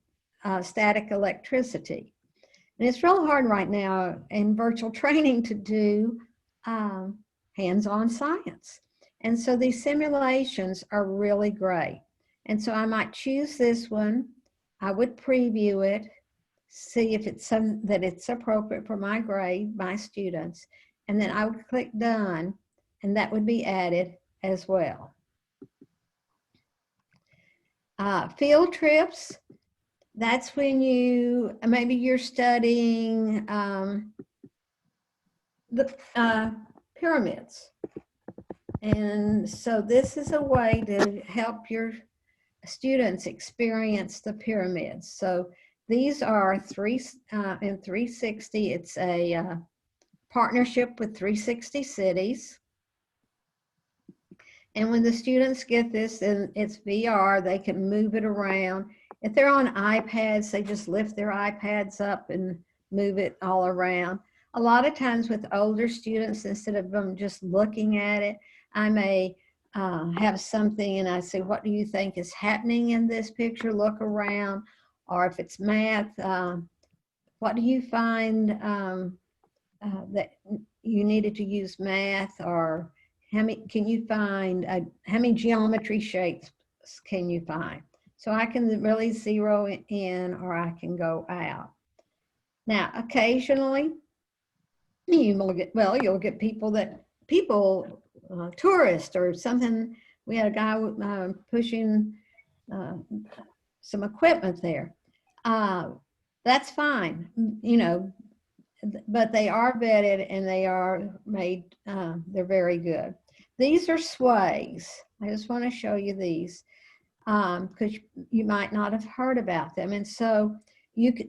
Speaker 1: static electricity. And it's real hard right now in virtual training to do hands-on science. And so these simulations are really great. And so I might choose this one. I would preview it, see if it's that it's appropriate for my grade, my students, and then I would click done, and that would be added as well. Field trips, that's when maybe you're studying the pyramids. And so this is a way to help your students experience the pyramids. So these are in 360. It's a partnership with 360 cities. And when the students get this, and it's VR, they can move it around. If they're on iPads, they just lift their iPads up and move it all around. A lot of times with older students, instead of them just looking at it, I may have something and I say, what do you think is happening in this picture? Look around. Or if it's math, what do you find that you needed to use math? Or how many geometry shapes can you find? So I can really zero it in or I can go out. Now, occasionally, you'll get tourists or something. We had a guy pushing some equipment there. That's fine, but they are vetted and they are made, they're very good. These are sways. I just want to show you these because you might not have heard about them. And so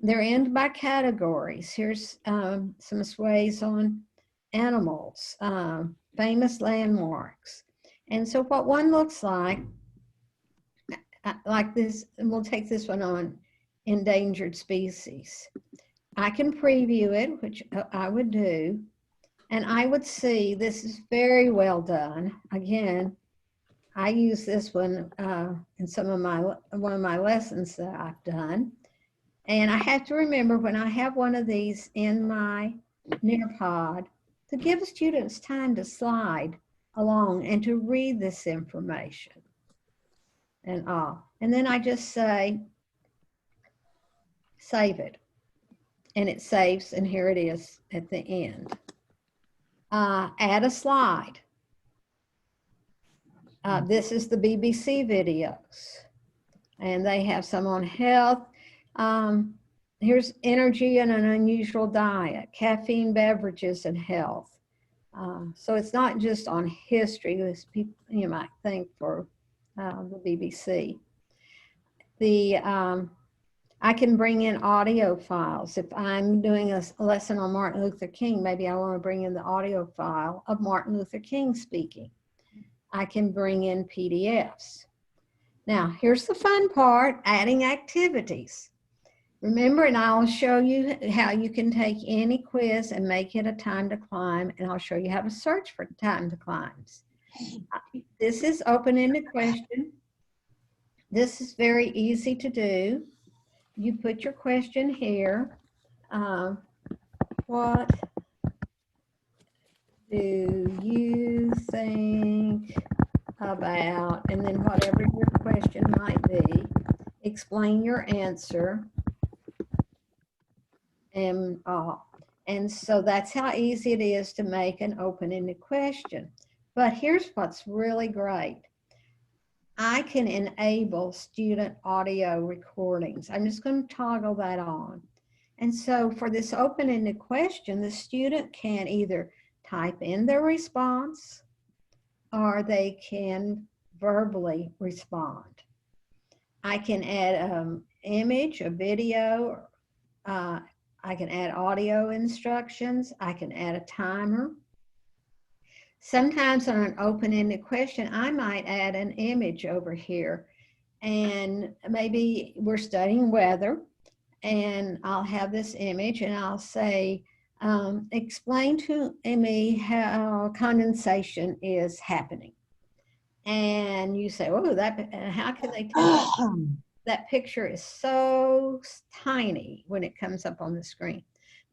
Speaker 1: they're in by categories. Here's some sways on animals, famous landmarks. And so what one looks like this, and we'll take this one on endangered species. I can preview it, which I would do, and I would see this is very well done. Again, I use this one in one of my lessons that I've done. And I have to remember when I have one of these in my Nearpod to give students time to slide along and to read this information and all. And then I just say, save it. And it saves, and here it is at the end. Add a slide. This is the BBC videos, and they have some on health. Here's energy and an unusual diet, caffeine beverages and health. So it's not just on history, as people you might think for the BBC. I can bring in audio files. If I'm doing a lesson on Martin Luther King, maybe I want to bring in the audio file of Martin Luther King speaking. I can bring in PDFs. Now, here's the fun part, adding activities. Remember, and I'll show you how you can take any quiz and make it a time to climb, and I'll show you how to search for time to climbs. This is open-ended question. This is very easy to do. You put your question here. What do you think about, and then whatever your question might be, explain your answer. And so that's how easy it is to make an open-ended question. But here's what's really great. I can enable student audio recordings. I'm just going to toggle that on. And so for this open-ended question, the student can either type in their response or they can verbally respond. I can add an image, a video, I can add audio instructions. I can add a timer. Sometimes on an open-ended question, I might add an image over here. And maybe we're studying weather, and I'll have this image, and I'll say, explain to me how condensation is happening. And you say, oh, how can they tell? That picture is so tiny when it comes up on the screen.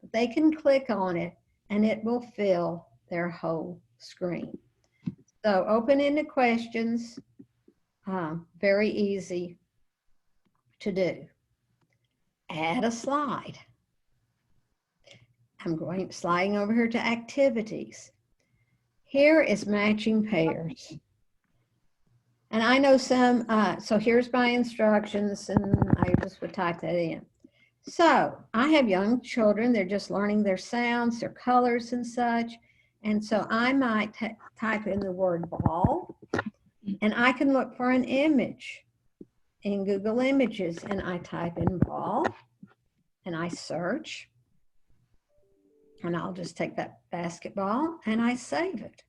Speaker 1: But they can click on it, and it will fill their whole screen. So open-ended questions, very easy to do. Add a slide. I'm sliding over here to activities. Here is matching pairs. And I know some, so here's my instructions, and I just would type that in. So I have young children, they're just learning their sounds, their colors and such. And so I might type in the word ball, and I can look for an image in Google Images, and I type in ball, and I search, and I'll just take that basketball, and I save it.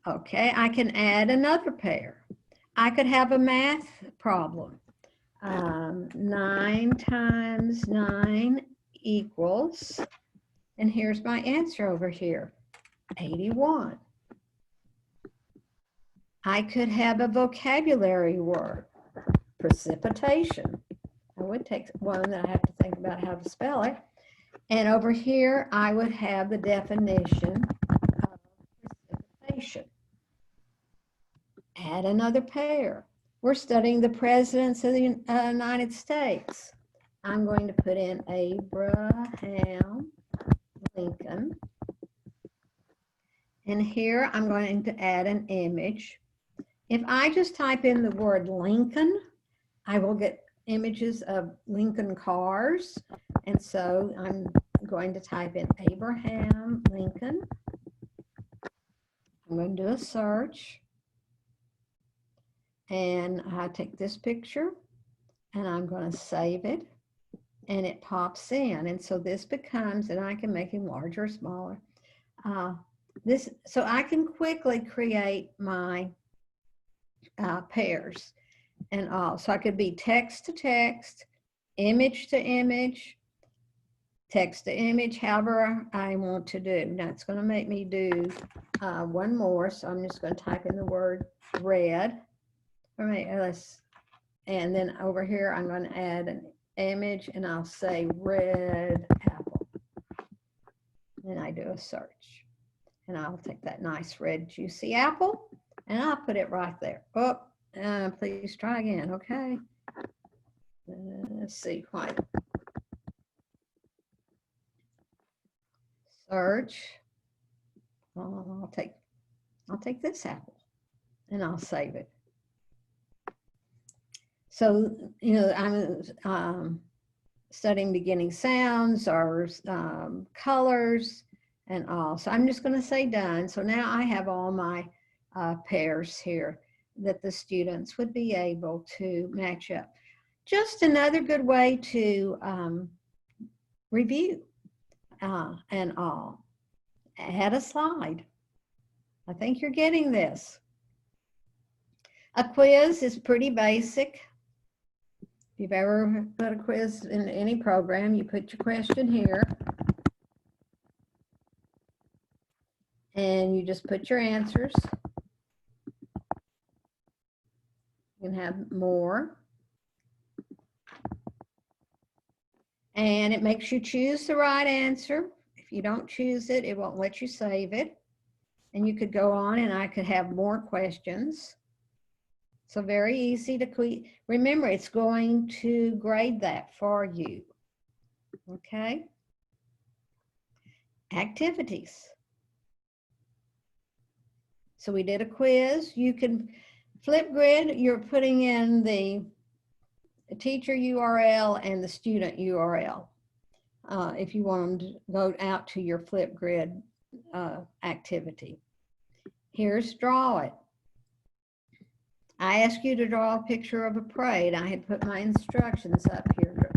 Speaker 1: Okay, I can add another pair. I could have a math problem. 9 times 9 equals, and here's my answer over here, 81. I could have a vocabulary word, precipitation. I would take one that I have to think about how to spell it. And over here, I would have the definition of precipitation. Add another pair. We're studying the presidents of the United States. I'm going to put in Abraham Lincoln. And here I'm going to add an image. If I just type in the word Lincoln, I will get images of Lincoln cars. And so I'm going to type in Abraham Lincoln. I'm going to do a search. And I take this picture, and I'm going to save it, and it pops in. And so this becomes, and I can make it larger or smaller. So I can quickly create my pairs and all. So I could be text to text, image to image, text to image, however I want to do. Now it's going to make me do one more. So I'm just going to type in the word red. And then over here, I'm going to add an image, and I'll say red apple. Then I do a search, and I'll take that nice red juicy apple, and I'll put it right there. Oh, please try again, okay? Let's see, white. search. I'll take this apple and I'll save it. So, you know, I'm studying beginning sounds or colors and all. So I'm just going to say done. So now I have all my pairs here that the students would be able to match up. Just another good way to review and all. Add a slide. I think you're getting this. A quiz is pretty basic. If you've ever put a quiz in any program, you put your question here. And you just put your answers. You can have more. And it makes you choose the right answer. If you don't choose it, it won't let you save it. And you could go on and I could have more questions. So very easy to remember, it's going to grade that for you. Okay. Activities. So we did a quiz. You can Flipgrid, you're putting in the teacher URL and the student URL. If you want them to go out to your Flipgrid activity. Here's draw it. I asked you to draw a picture of a parade. I had put my instructions up here.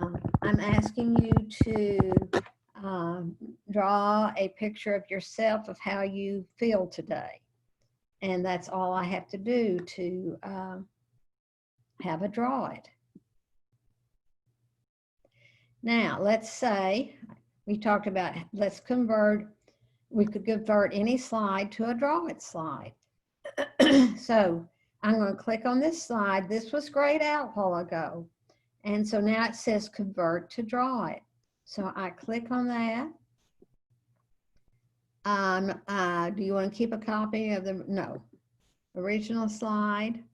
Speaker 1: I'm asking you to draw a picture of yourself of how you feel today. And that's all I have to do to have a draw it. Now, let's say we talked about, let's convert, we could convert any slide to a draw it slide. So I'm going to click on this slide. This was grayed out a while ago. And so now it says convert to draw it. So I click on that. Do you want to keep a copy of the, no, original slide?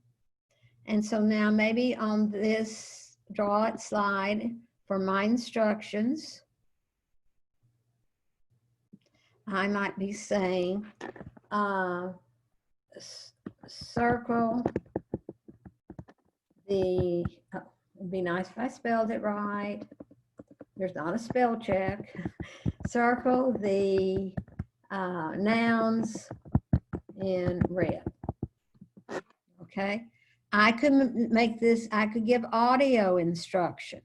Speaker 1: And so now maybe on this draw it slide for my instructions, I might be saying, circle the, it'd be nice if I spelled it right. There's not a spell check. Circle the nouns in red. Okay. I could make this, I could give audio instruction.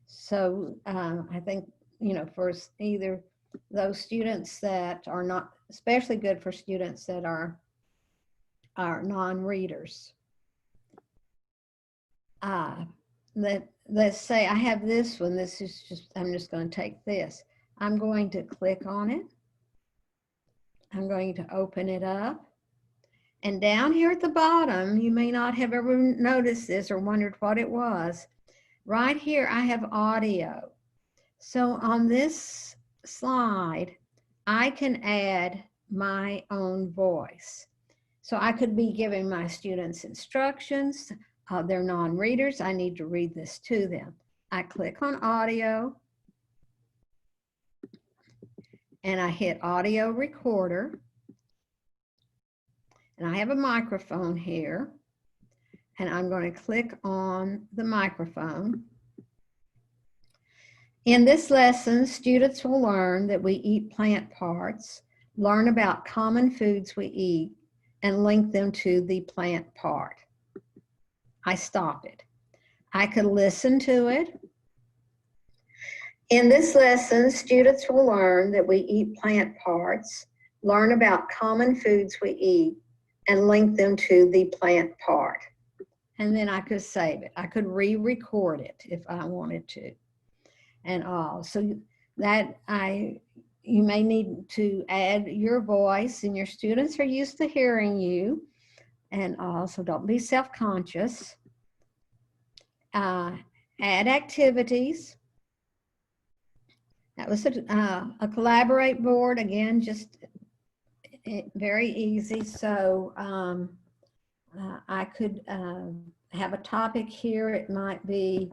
Speaker 1: So I think, you know, for either those students that are not, especially good for students that are non-readers. Let's say I have this one. This is just, I'm just going to take this. I'm going to click on it. I'm going to open it up. And down here at the bottom, you may not have ever noticed this or wondered what it was. Right here, I have audio. So on this slide, I can add my own voice. So I could be giving my students instructions. They're non-readers. I need to read this to them. I click on audio and I hit audio recorder. And I have a microphone here. And I'm going to click on the microphone. In this lesson, students will learn that we eat plant parts, learn about common foods we eat, and link them to the plant part. I stop it. I could listen to it. In this lesson, students will learn that we eat plant parts, learn about common foods we eat, and link them to the plant part. And then I could save it. I could re-record it if I wanted to. And all. So that you may need to add your voice, and your students are used to hearing you. And also don't be self-conscious. Add activities. That was a collaborate board. Again, just very easy. So I could have a topic here. It might be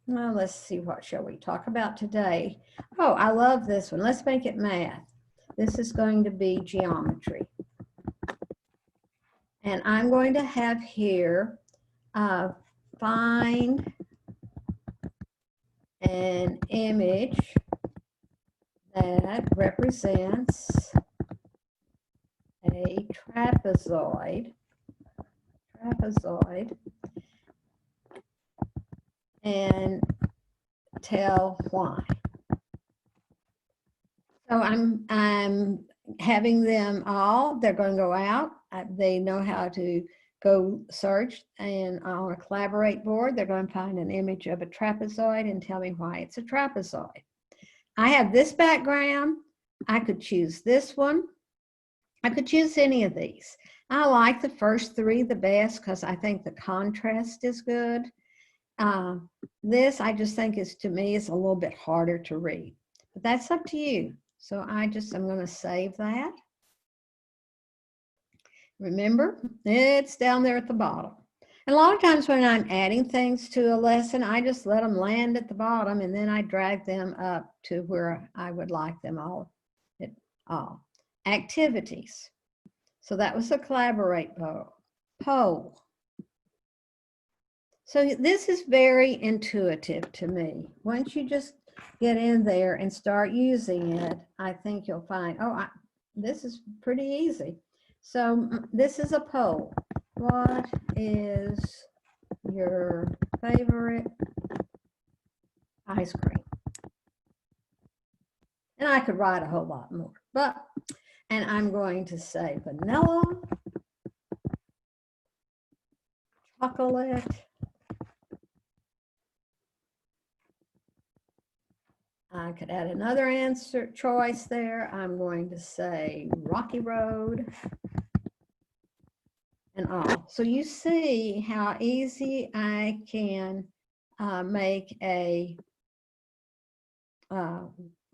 Speaker 1: Well, let's see, what shall we talk about today? Oh, I love this one. Let's make it math. This is going to be geometry. And I'm going to have here, find an image that represents a trapezoid, and tell why. So I'm having them all, they're going to go out. They know how to go search, and on a collaborate board, they're going to find an image of a trapezoid and tell me why it's a trapezoid. I have this background. I could choose this one. I could choose any of these. I like the first three the best because I think the contrast is good. This I just think is, to me, is a little bit harder to read, but that's up to you. So I'm going to save that. Remember, it's down there at the bottom. And a lot of times when I'm adding things to a lesson, I just let them land at the bottom and then I drag them up to where I would like them all. Activities. So that was a collaborate poll. So this is very intuitive to me. Once you just get in there and start using it, I think you'll find, this is pretty easy. So this is a poll. What is your favorite ice cream? And I could write a whole lot more, and I'm going to say vanilla, chocolate, I could add another answer choice there. I'm going to say Rocky Road and all. So you see how easy I can make a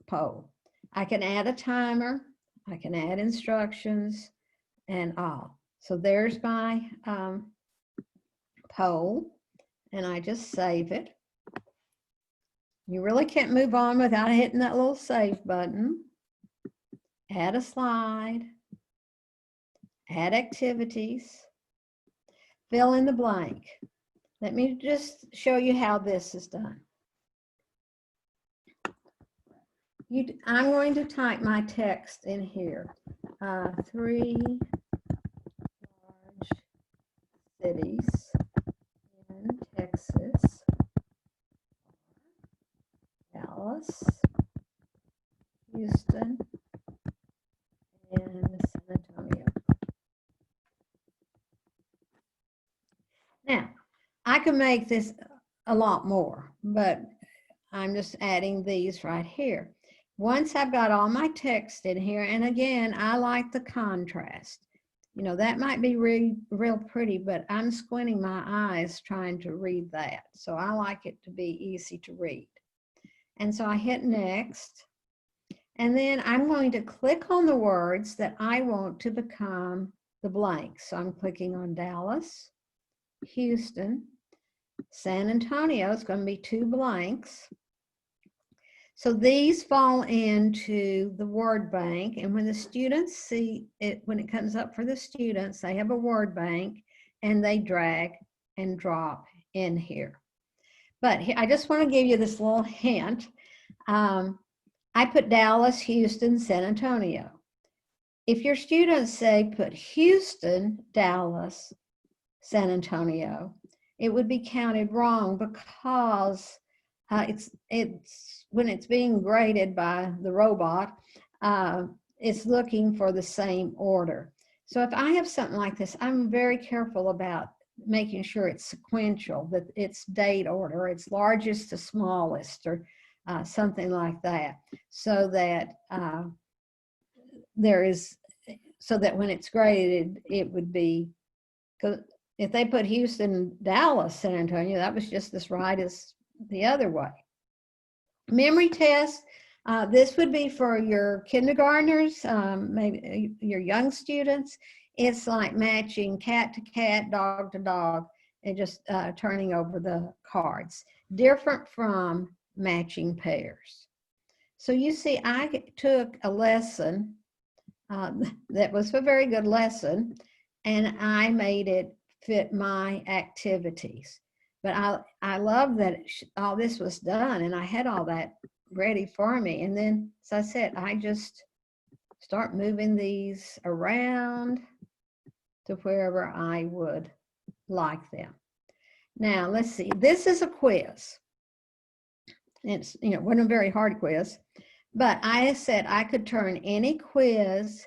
Speaker 1: poll. I can add a timer, I can add instructions and all. So there's my poll, and I just save it. You really can't move on without hitting that little save button. Add a slide, add activities, fill in the blank. Let me just show you how this is done. I'm going to type my text in here. 3 large cities in Texas: Dallas, Houston, and San Antonio. Now, I can make this a lot more, but I'm just adding these right here. Once I've got all my text in here, and again, I like the contrast. You know, that might be real pretty, but I'm squinting my eyes trying to read that. So I like it to be easy to read. And so I hit next, and then I'm going to click on the words that I want to become the blanks. So I'm clicking on Dallas, Houston, San Antonio. It's going to be 2 blanks. So these fall into the word bank, and when the students see it, when it comes up for the students, they have a word bank and they drag and drop in here. But I just want to give you this little hint. I put Dallas, Houston, San Antonio. If your students say put Houston, Dallas, San Antonio, it would be counted wrong because it's when it's being graded by the robot, it's looking for the same order. So if I have something like this, I'm very careful about making sure it's sequential, that it's date order, it's largest to smallest, or something like that, so that so that when it's graded, it would be, because if they put Houston, Dallas, San Antonio, that was just as right as the other way. Memory test, this would be for your kindergartners, maybe your young students. It's like matching cat to cat, dog to dog. and just turning over the cards, different from matching pairs. So you see, I took a lesson that was a very good lesson, and I made it fit my activities. But I love that all this was done, and I had all that ready for me. And then, as I said, I just start moving these around to wherever I would like them. Now, let's see. This is a quiz. It's, you know, wasn't a very hard quiz, but I said I could turn any quiz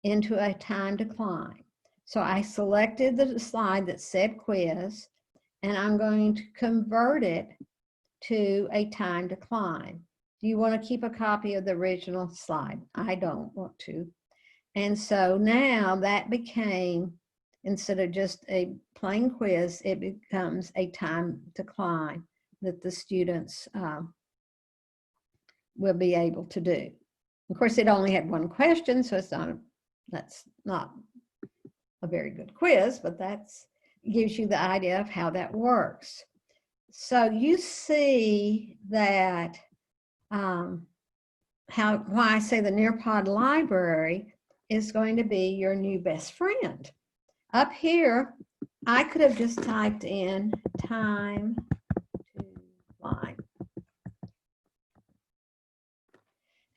Speaker 1: into a time to climb. So I selected the slide that said quiz, and I'm going to convert it to a time to climb. Do you want to keep a copy of the original slide? I don't want to. And so now that became, instead of just a plain quiz, it becomes a time to climb that the students will be able to do. Of course, it only had one question, so that's not a very good quiz, but that's gives you the idea of how that works. So you see that why I say the Nearpod library is going to be your new best friend. Up here, I could have just typed in time to climb.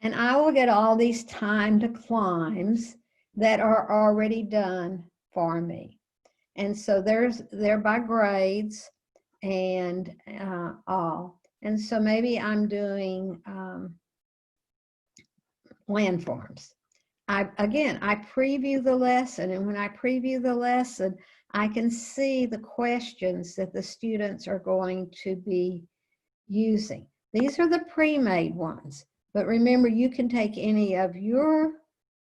Speaker 1: And I will get all these time to climbs that are already done for me. And so they're by grades and all. And so maybe I'm doing landforms. I preview the lesson, and when I preview the lesson, I can see the questions that the students are going to be using. These are the pre-made ones, but remember, you can take any of your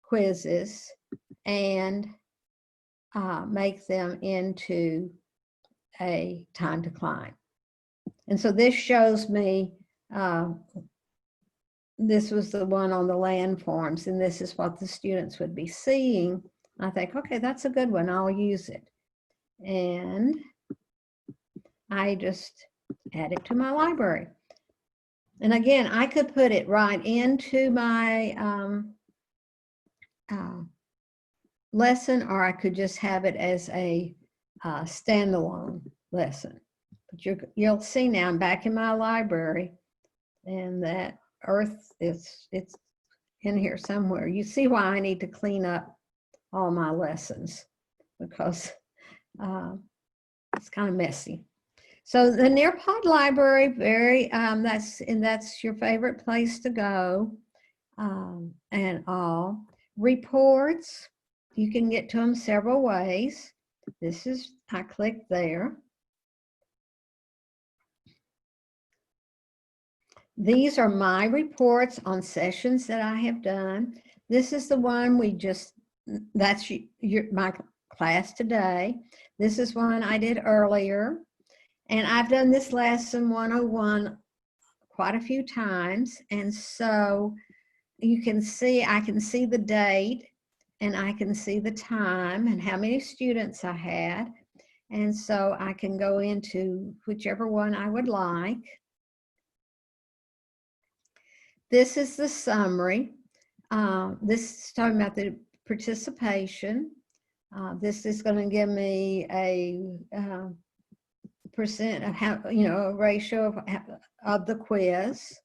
Speaker 1: quizzes and make them into a time to climb. And so this shows me, this was the one on the landforms, and this is what the students would be seeing. I think, okay, that's a good one, I'll use it. And I just add it to my library. And again, I could put it right into my lesson, or I could just have it as a standalone lesson. But you'll see now I'm back in my library, and that earth it's in here somewhere. You see why I need to clean up all my lessons, because it's kind of messy. So the Nearpod library, that's your favorite place to go, and all. Reports, you can get to them several ways. I click there. These are my reports on sessions that I have done. This is the one that's my class today. This is one I did earlier. And I've done this lesson 101 quite a few times. And so you can see, I can see the date, and I can see the time and how many students I had. And so I can go into whichever one I would like. This is the summary. This is talking about the participation. This is going to give me a percent of how, a ratio of the quiz.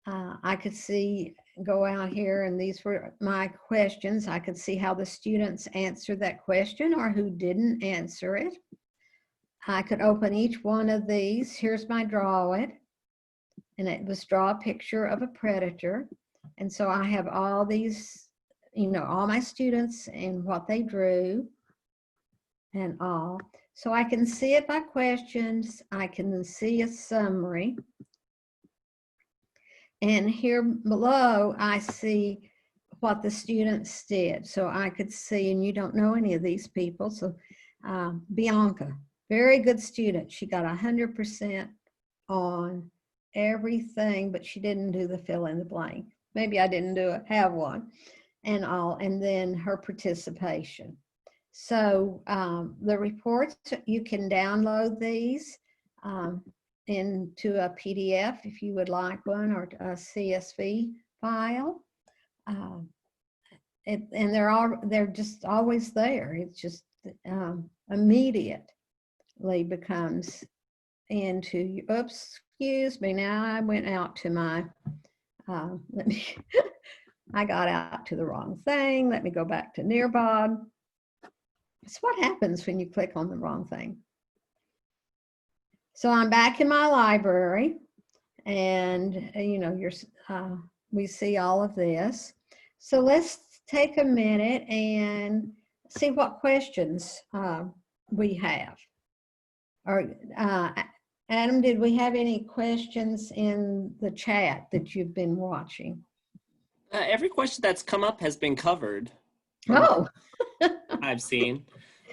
Speaker 1: I could see, go out here, and these were my questions. I could see how the students answered that question or who didn't answer it. I could open each one of these. Here's my draw it. And it was draw a picture of a predator. And so I have all these, all my students and what they drew and all. So I can see it by questions. I can see a summary. And here below, I see what the students did. So I could see, and you don't know any of these people. So Bianca, very good student. She got 100% on everything, but she didn't do the fill in the blank. Maybe I didn't have one and all. And then her participation. So the reports, you can download these into a PDF if you would like one, or a CSV file. And they're just always there. It's just immediately becomes into, oops, excuse me. Now I went out to my, I got out to the wrong thing. Let me go back to Nearpod. It's what happens when you click on the wrong thing. So I'm back in my library, and we see all of this. So let's take a minute and see what questions we have. Or Adam, did we have any questions in the chat that you've been watching?
Speaker 3: Every question that's come up has been covered.
Speaker 1: Oh,
Speaker 3: I've seen.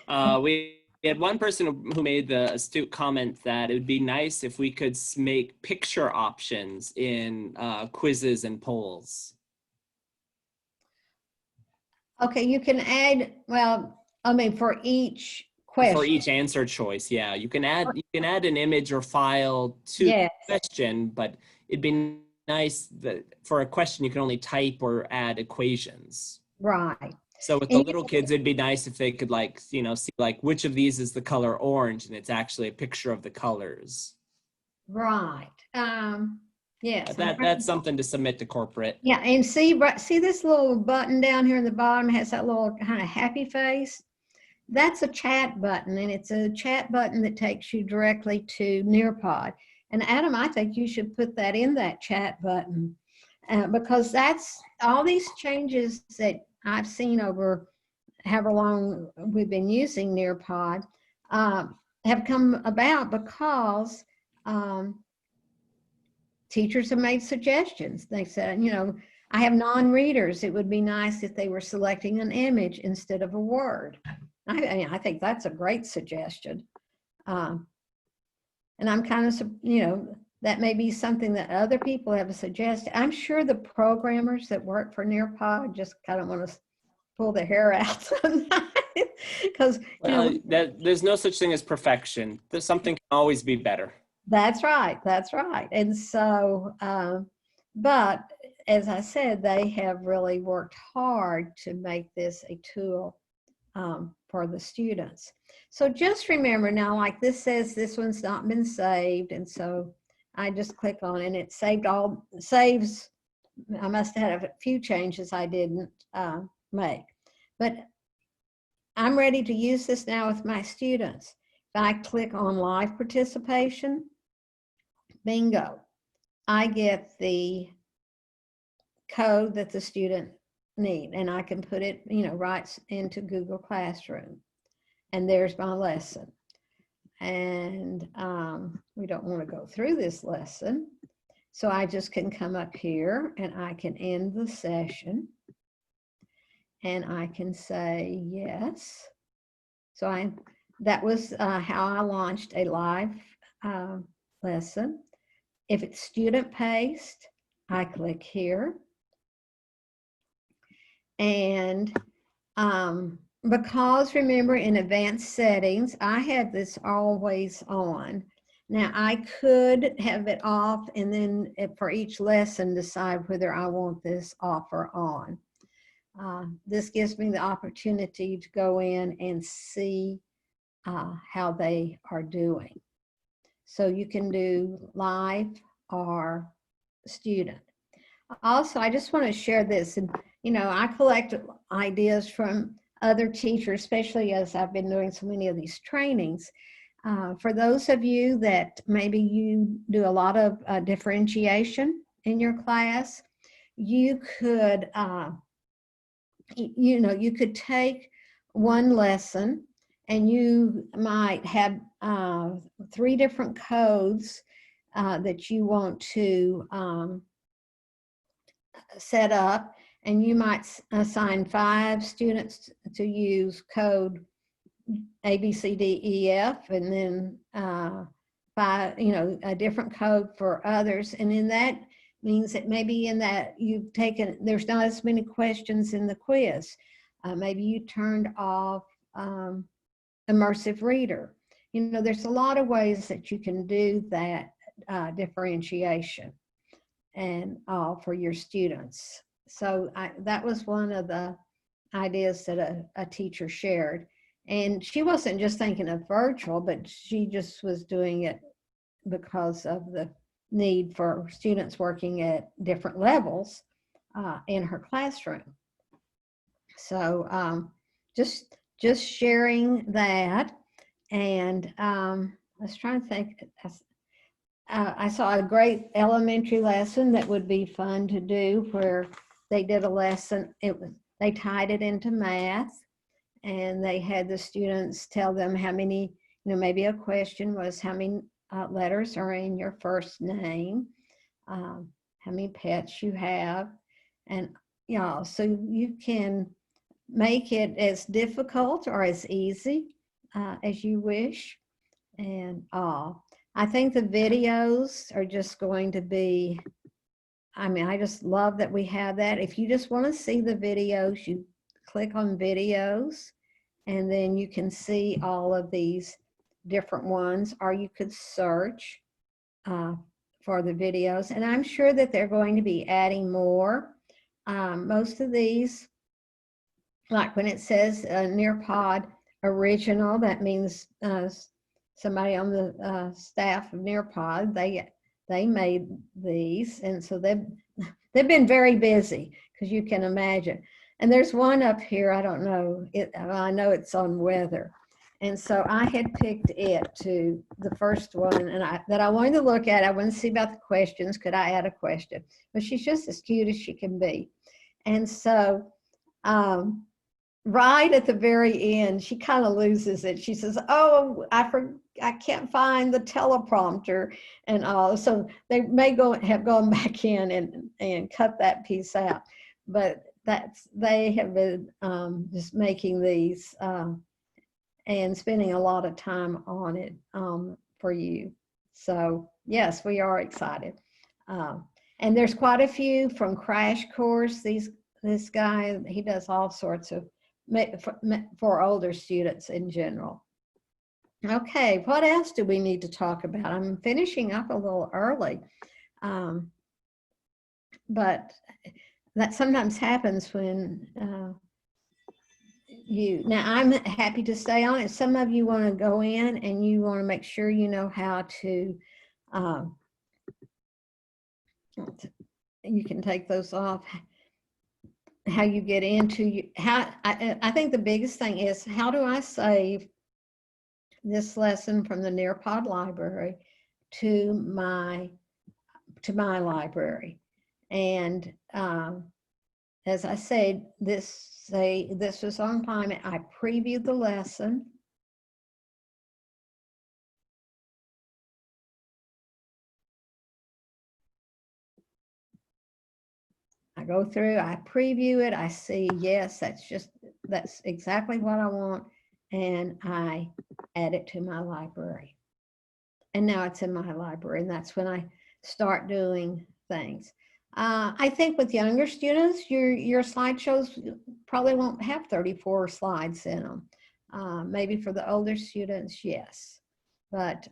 Speaker 3: We had one person who made the astute comment that it would be nice if we could make picture options in quizzes and polls.
Speaker 1: okay. You can add, well, I mean, for each question.
Speaker 3: For each answer choice, yeah. You can add an image or file to the question, but it'd be nice that for a question you can only type or add equations.
Speaker 1: Right.
Speaker 3: So with the little kids, it'd be nice if they could see which of these is the color orange, and it's actually a picture of the colors.
Speaker 1: Right. Yes.
Speaker 3: That's something to submit to corporate.
Speaker 1: Yeah, and see this little button down here in the bottom has that little kind of happy face. That's a chat button, and it's a chat button that takes you directly to Nearpod. And Adam, I think you should put that in that chat button because that's all these changes that I've seen over however long we've been using Nearpod have come about because teachers have made suggestions. They said, I have non-readers. It would be nice if they were selecting an image instead of a word. I think that's a great suggestion. And I'm kind of, that may be something that other people have suggested. I'm sure the programmers that work for Nearpod just kind of want to pull their hair out sometimes because
Speaker 3: there's no such thing as perfection. There's something can always be better.
Speaker 1: That's right. And so, but as I said, they have really worked hard to make this a tool for the students. So just remember now, like this says this one's not been saved, and so I just click on it and it saves. I must have had a few changes I didn't make, but I'm ready to use this now with my students. If I click on live participation, bingo, I get the code that the student need, and I can put it, right into Google Classroom, and there's my lesson. And we don't want to go through this lesson, so I just can come up here and I can end the session, and I can say yes. So that was how I launched a live lesson. If it's student-paced, I click here. And because remember in advanced settings, I have this always on. Now I could have it off and then for each lesson decide whether I want this off or on. This gives me the opportunity to go in and see how they are doing. So you can do live or student. Also, I just want to share this. And, I collect ideas from other teachers, especially as I've been doing so many of these trainings. For those of you that maybe you do a lot of differentiation in your class, you could, you could take one lesson and you might have 3 different codes that you want to set up, and you might assign 5 students to use code A, B, C, D, E, F, and then 5, a different code for others. And in that means that maybe in that there's not as many questions in the quiz. Maybe you turned off immersive reader. You know, there's a lot of ways that you can do that differentiation and for your students. So that was one of the ideas that a teacher shared. And she wasn't just thinking of virtual, but she just was doing it because of the need for students working at different levels in her classroom. So just sharing that. And I was trying to think, I saw a great elementary lesson that would be fun to do where they did a lesson. They tied it into math, and they had the students tell them how many, maybe a question was how many letters are in your first name, how many pets you have, and so you can make it as difficult or as easy as you wish. And I think the videos are just going to be, I just love that we have that. If you just want to see the videos, you click on videos, and then you can see all of these different ones, or you could search for the videos. And I'm sure that they're going to be adding more. Most of these, like when it says Nearpod original, that means somebody on the staff of Nearpod, they made these, and so they've been very busy, because you can imagine. And there's one up here, I don't know, I know it's on weather, and so I had picked it to the first one, and that I wanted to look at. I wanted to see about the questions. Could I add a question? But she's just as cute as she can be, and so right at the very end, she kind of loses it. She says, "Oh, I can't find the teleprompter," and all. So they may have gone back in and cut that piece out. But they have been just making these and spending a lot of time on it for you. So yes, we are excited. And there's quite a few from Crash Course. This guy, he does all sorts of for older students in general. Okay, what else do we need to talk about? I'm finishing up a little early, but that sometimes happens when now I'm happy to stay on it. Some of you want to go in and you want to make sure you know how to you can take those off. How you get into I think the biggest thing is, how do I save this lesson from the Nearpod library to my library? And as I said, this was on time. I previewed the lesson. I go through, I preview it, I see, yes, that's exactly what I want, and I add it to my library. And now it's in my library, and that's when I start doing things. I think with younger students, your slideshows probably won't have 34 slides in them. Maybe for the older students, yes. But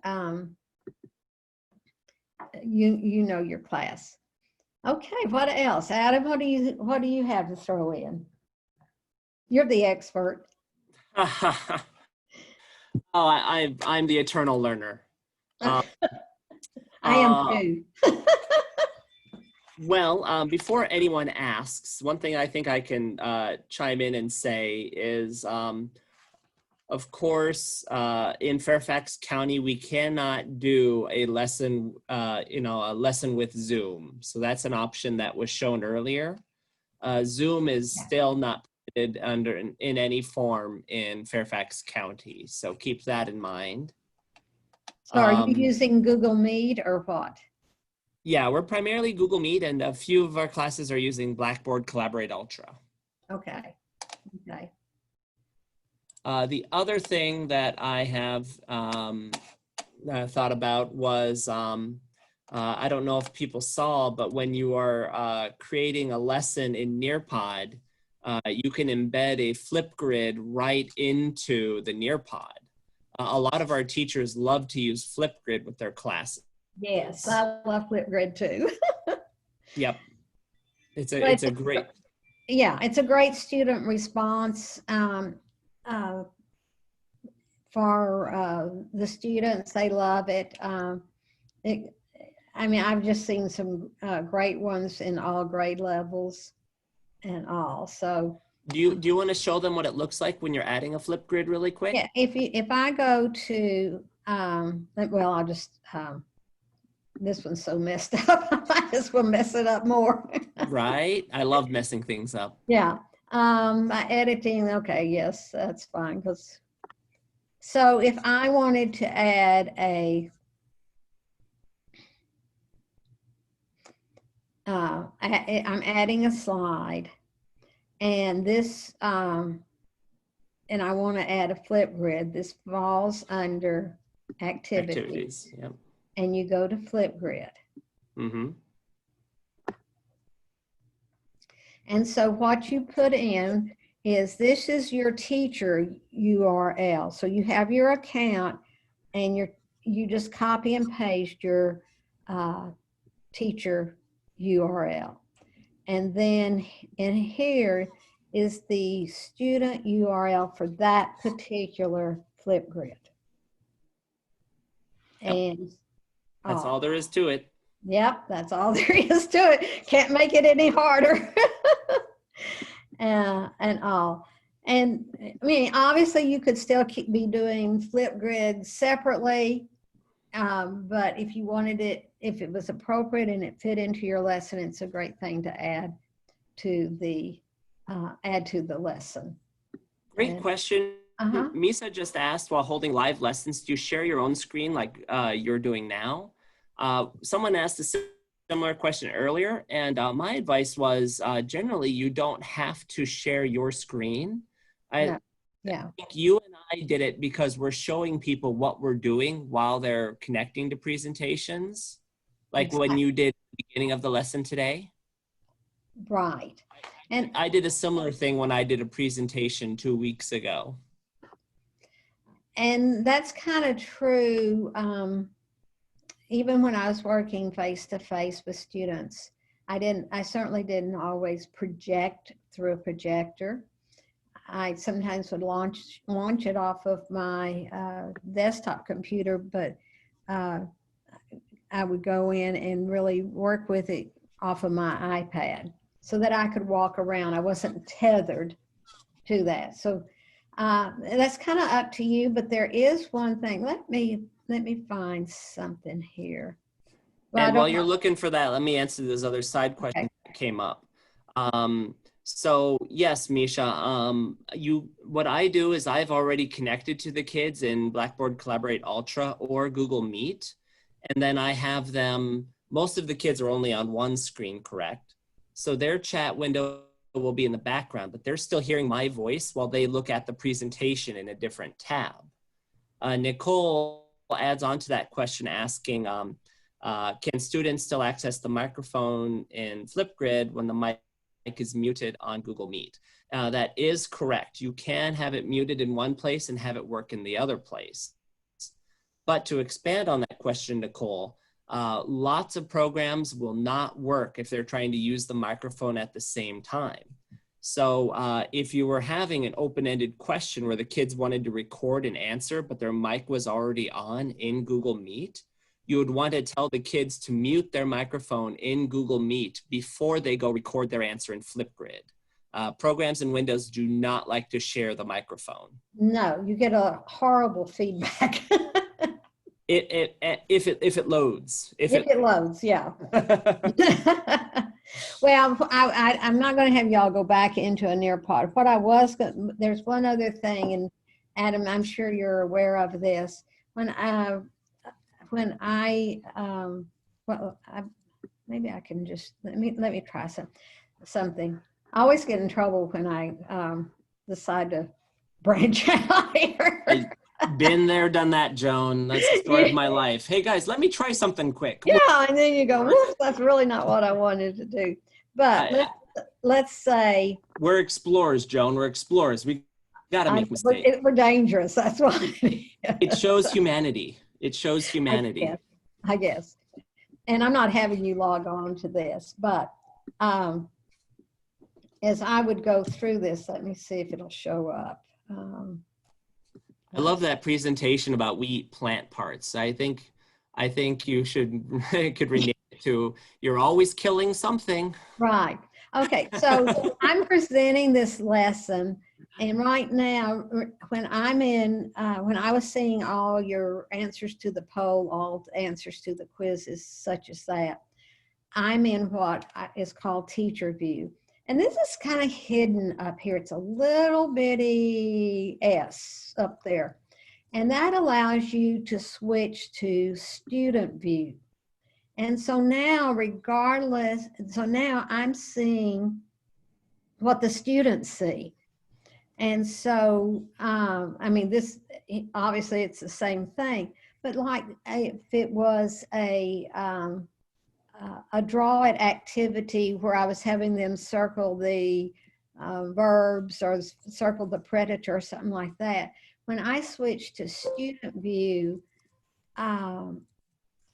Speaker 1: you know your class. Okay, what else? Adam, what do you have to throw in? You're the expert.
Speaker 3: Oh, I'm the eternal learner.
Speaker 1: I am too.
Speaker 3: Well, before anyone asks, one thing I think I can chime in and say is, of course, in Fairfax County, we cannot do a lesson, a lesson with Zoom. So that's an option that was shown earlier. Zoom is still not permitted in any form in Fairfax County. So keep that in mind.
Speaker 1: So are you using Google Meet or what?
Speaker 3: Yeah, we're primarily Google Meet, and a few of our classes are using Blackboard Collaborate Ultra.
Speaker 1: Okay. Okay.
Speaker 3: The other thing that I have thought about was, I don't know if people saw, but when you are creating a lesson in Nearpod, you can embed a Flipgrid right into the Nearpod. A lot of our teachers love to use Flipgrid with their classes.
Speaker 1: Yes, I love Flipgrid too.
Speaker 3: Yep. It's
Speaker 1: But
Speaker 3: a great.
Speaker 1: Yeah, it's a great student response for the students. They love it. I mean, I've just seen some great ones in all grade levels and all. So
Speaker 3: Do you want to show them what it looks like when you're adding a Flipgrid really quick?
Speaker 1: yeah, if I go to well, I'll just this one's so messed up. I just will mess it up more.
Speaker 3: Right? I love messing things up.
Speaker 1: Yeah. My editing, okay, yes, that's fine. So if I wanted to add I'm adding a slide, and this, and I want to add a Flipgrid. This falls under activities.
Speaker 3: Yep.
Speaker 1: And you go to Flipgrid.
Speaker 3: Mm-hmm.
Speaker 1: And so what you put in is this is your teacher URL. So you have your account, and you just copy and paste your teacher URL. And then in here is the student URL for that particular Flipgrid.
Speaker 3: Yep.
Speaker 1: And
Speaker 3: That's all there is to it.
Speaker 1: Yep, that's all there is to it. Can't make it any harder. And all. And I mean, obviously you could still be doing Flipgrid separately, but if you wanted it, if it was appropriate and it fit into your lesson, it's a great thing to add to the lesson.
Speaker 3: Great question.
Speaker 1: Uh-huh.
Speaker 3: Misa just asked, while holding live lessons, do you share your own screen like you're doing now? Someone asked a similar question earlier, and my advice was generally you don't have to share your screen. I think you and I did it because we're showing people what we're doing while they're connecting to presentations, like
Speaker 1: Exactly.
Speaker 3: when you did the beginning of the lesson today.
Speaker 1: Right. And
Speaker 3: I did a similar thing when I did a presentation 2 weeks ago.
Speaker 1: And that's kind of true. Even when I was working face-to-face with students, I certainly didn't always project through a projector. I sometimes would launch it off of my desktop computer, but I would go in and really work with it off of my iPad so that I could walk around. I wasn't tethered to that. So that's kind of up to you, but there is one thing. Let me find something here. Well,
Speaker 3: And while you're looking for that, let me answer this other side question that came up. So yes, Misha, what I do is I've already connected to the kids in Blackboard Collaborate Ultra or Google Meet. And then I have them, most of the kids are only on one screen, correct? So their chat window will be in the background, but they're still hearing my voice while they look at the presentation in a different tab. Nicole adds on to that question asking, can students still access the microphone in Flipgrid when the mic is muted on Google Meet? That is correct. You can have it muted in one place and have it work in the other place. But to expand on that question, Nicole, lots of programs will not work if they're trying to use the microphone at the same time. So if you were having an open-ended question where the kids wanted to record an answer, but their mic was already on in Google Meet, you would want to tell the kids to mute their microphone in Google Meet before they go record their answer in Flipgrid. Programs in Windows do not like to share the microphone.
Speaker 1: No, you get a horrible feedback.
Speaker 3: If it loads.
Speaker 1: If it loads, yeah. Well, I'm not going to have y'all go back into a Nearpod. What I was going, there's one other thing, and Adam, I'm sure you're aware of this. Maybe I can just let me try something. I always get in trouble when I decide to branch out here.
Speaker 3: Been there, done that, Joan. That's the story of my life. Hey guys, let me try something quick.
Speaker 1: Yeah, and then you go, whoops, that's really not what I wanted to do. But let's say
Speaker 3: We're explorers, Joan. We're explorers. We gotta make mistakes.
Speaker 1: we're dangerous. That's why.
Speaker 3: It shows humanity. It shows humanity.
Speaker 1: I guess. And I'm not having you log on to this, but as I would go through this, let me see if it'll show up.
Speaker 3: I love that presentation about we eat plant parts. I think you could rename it to "You're always killing something."
Speaker 1: Right. Okay. So I'm presenting this lesson, and right now, when I was seeing all your answers to the poll, all the answers to the quizzes, such as that, I'm in what is called Teacher View. And this is kind of hidden up here. It's a little bitty S up there. And that allows you to switch to Student View. And so now, now I'm seeing what the students see. And so, I mean, this, obviously it's the same thing, but like if it was a draw it activity where I was having them circle the verbs or circle the predator or something like that, when I switch to Student View,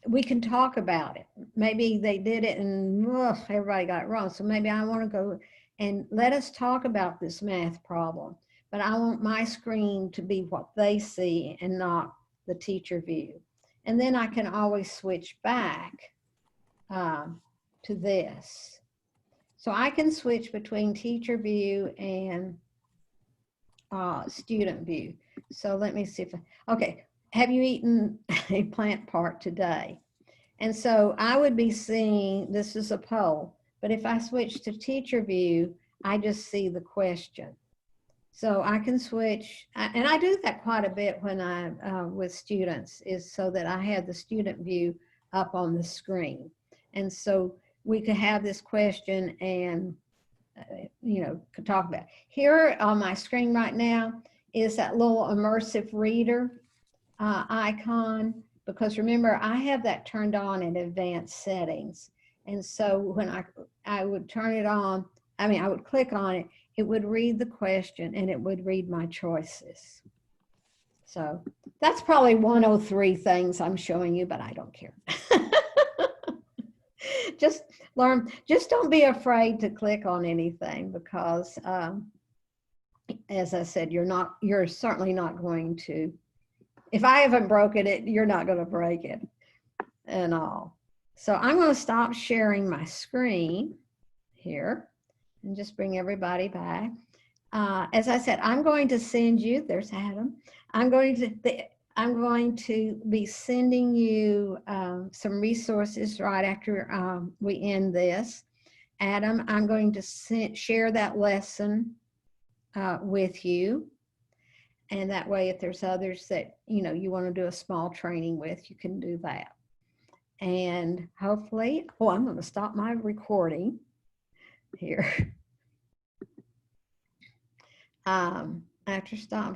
Speaker 1: we can talk about it. Maybe they did it and everybody got it wrong. So maybe I want to go and let us talk about this math problem, but I want my screen to be what they see and not the Teacher View. And then I can always switch back to this. So I can switch between Teacher View and Student View. So let me see if, okay, have you eaten a plant part today? And so I would be seeing, this is a poll, but if I switch to Teacher View, I just see the question. So I can switch, and I do that quite a bit when with students, is so that I have the Student View up on the screen. And so we could have this question and, could talk about it. Here on my screen right now is that little immersive reader icon, because remember, I have that turned on in advanced settings. And so when I would turn it on, I would click on it, it would read the question and it would read my choices. So that's probably 103 things I'm showing you, but I don't care. Just learn, just don't be afraid to click on anything, because as I said, you're certainly not going to, if I haven't broken it, you're not going to break it and all. So I'm going to stop sharing my screen here and just bring everybody back. As I said, I'm going to send you, there's Adam. I'm going to be sending you some resources right after we end this. Adam, I'm going to share that lesson with you. And that way, if there's others that, you want to do a small training with, you can do that. And hopefully, I'm going to stop my recording here. After stop,